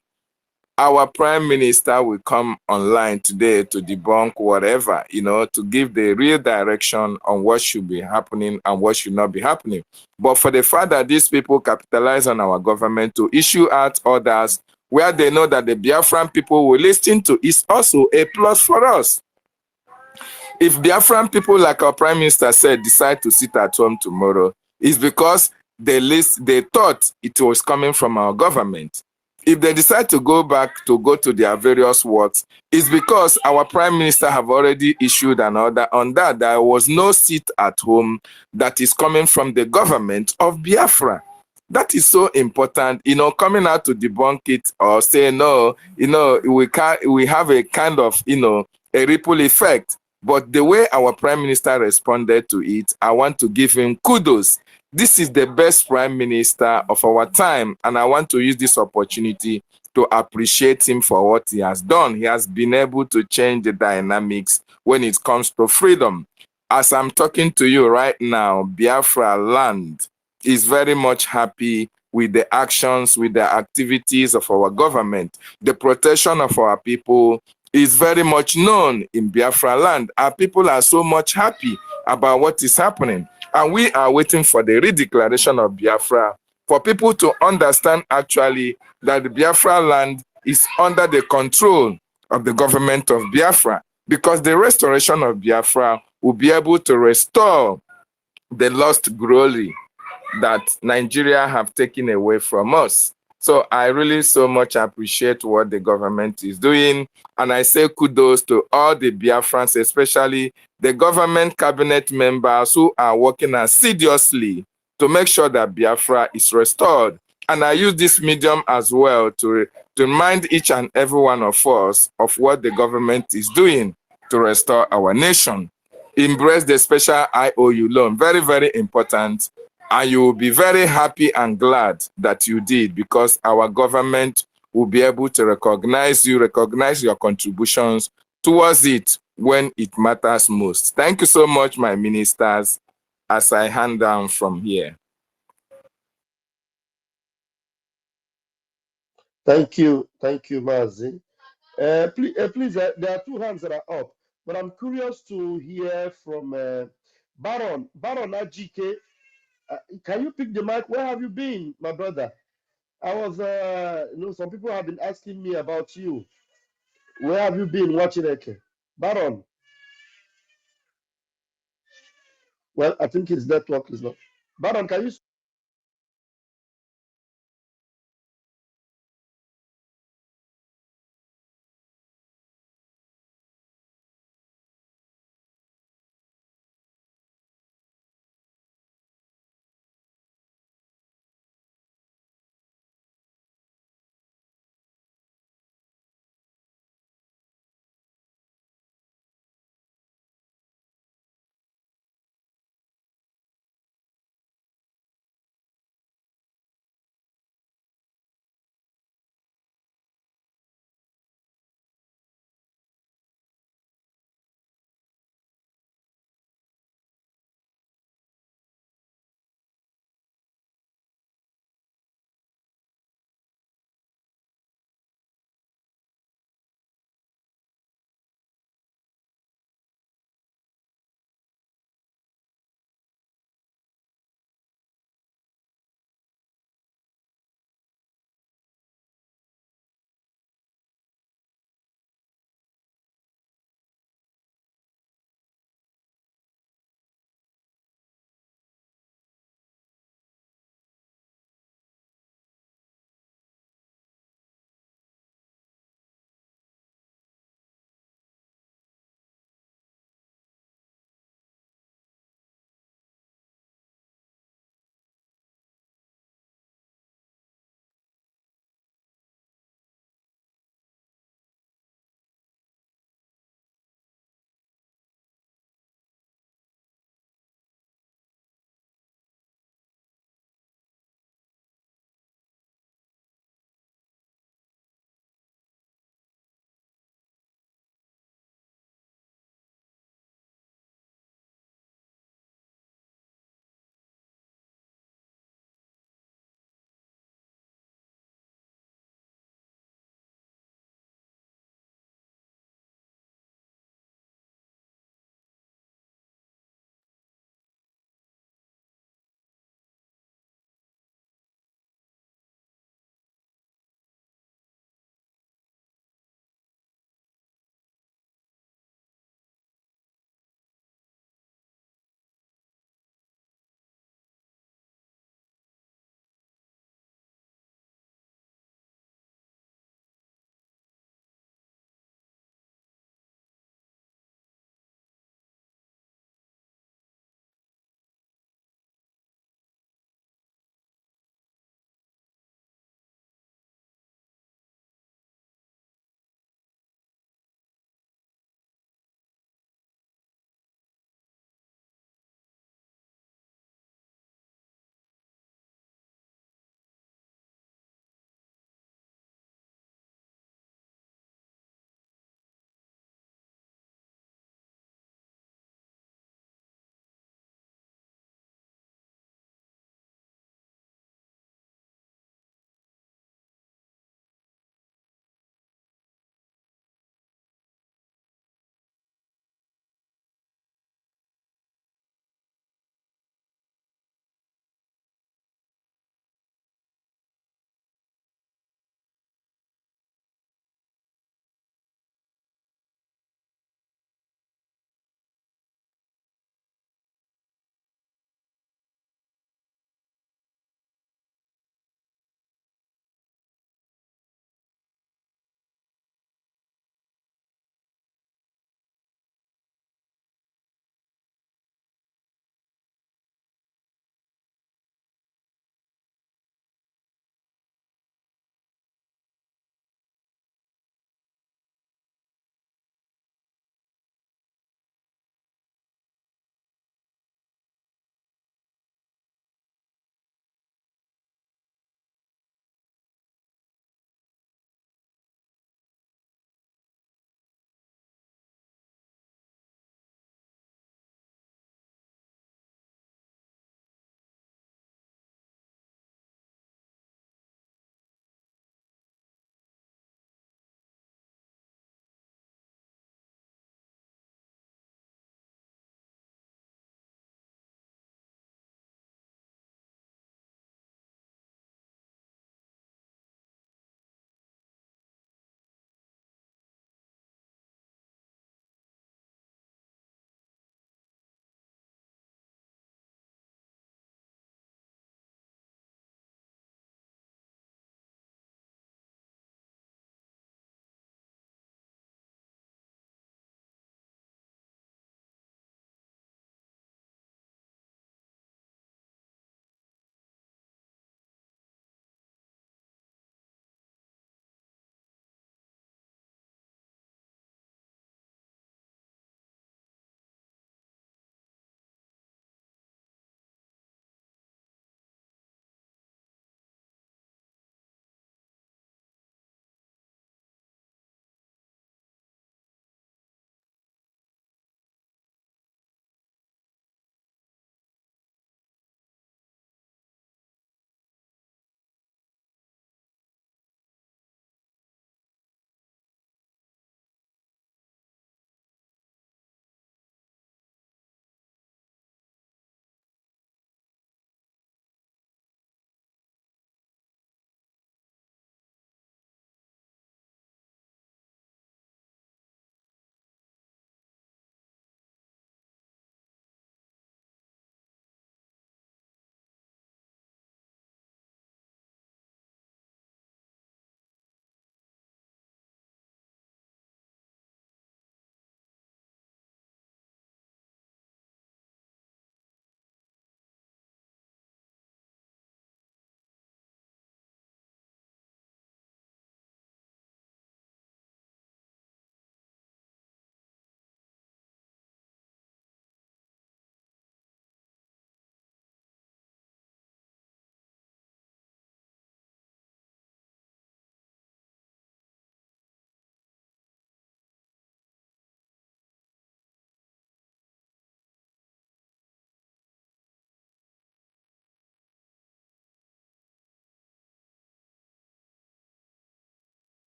our Prime Minister will come online today to debunk whatever, to give the real direction on what should be happening and what should not be happening. But for the fact that these people capitalize on our government to issue out orders where they know that the Biafran people will listen to is also a plus for us. If Biafran people, like our Prime Minister said, decide to sit at home tomorrow, it's because they thought it was coming from our government. If they decide to go to their various works, it's because our Prime Minister have already issued an order on that. There was no sit at home that is coming from the government of Biafra. That is so important, coming out to debunk it or say no, we have a kind of, a ripple effect. But the way our Prime Minister responded to it, I want to give him kudos. This is the best Prime Minister of our time, and I want to use this opportunity to appreciate him for what he has done. He has been able to change the dynamics when it comes to freedom. As I'm talking to you right now, Biafra land is very much happy with the actions, with the activities of our government. The protection of our people is very much known in Biafra land. Our people are so much happy about what is happening. And we are waiting for the redeclaration of Biafra, for people to understand actually that the Biafra land is under the control of the government of Biafra, because the restoration of Biafra will be able to restore the lost glory that Nigeria have taken away from us. So I really so much appreciate what the government is doing. And I say kudos to all the Biafrans, especially the government cabinet members who are working assiduously to make sure that Biafra is restored. And I use this medium as well to remind each and every one of us of what the government is doing to restore our nation. Embrace the special IOU loan, very, very important. And you will be very happy and glad that you did, because our government will be able to recognize your contributions towards it when it matters most. Thank you so much, my ministers, as I hand down from here.
Thank you, Mazi. Please, there are two hands that are up, but I'm curious to hear from Baron Ajike. Can you pick the mic? Where have you been, my brother? I was, some people have been asking me about you. Where have you been watching Eke? Baron, well, I think his network is not. Baron, can you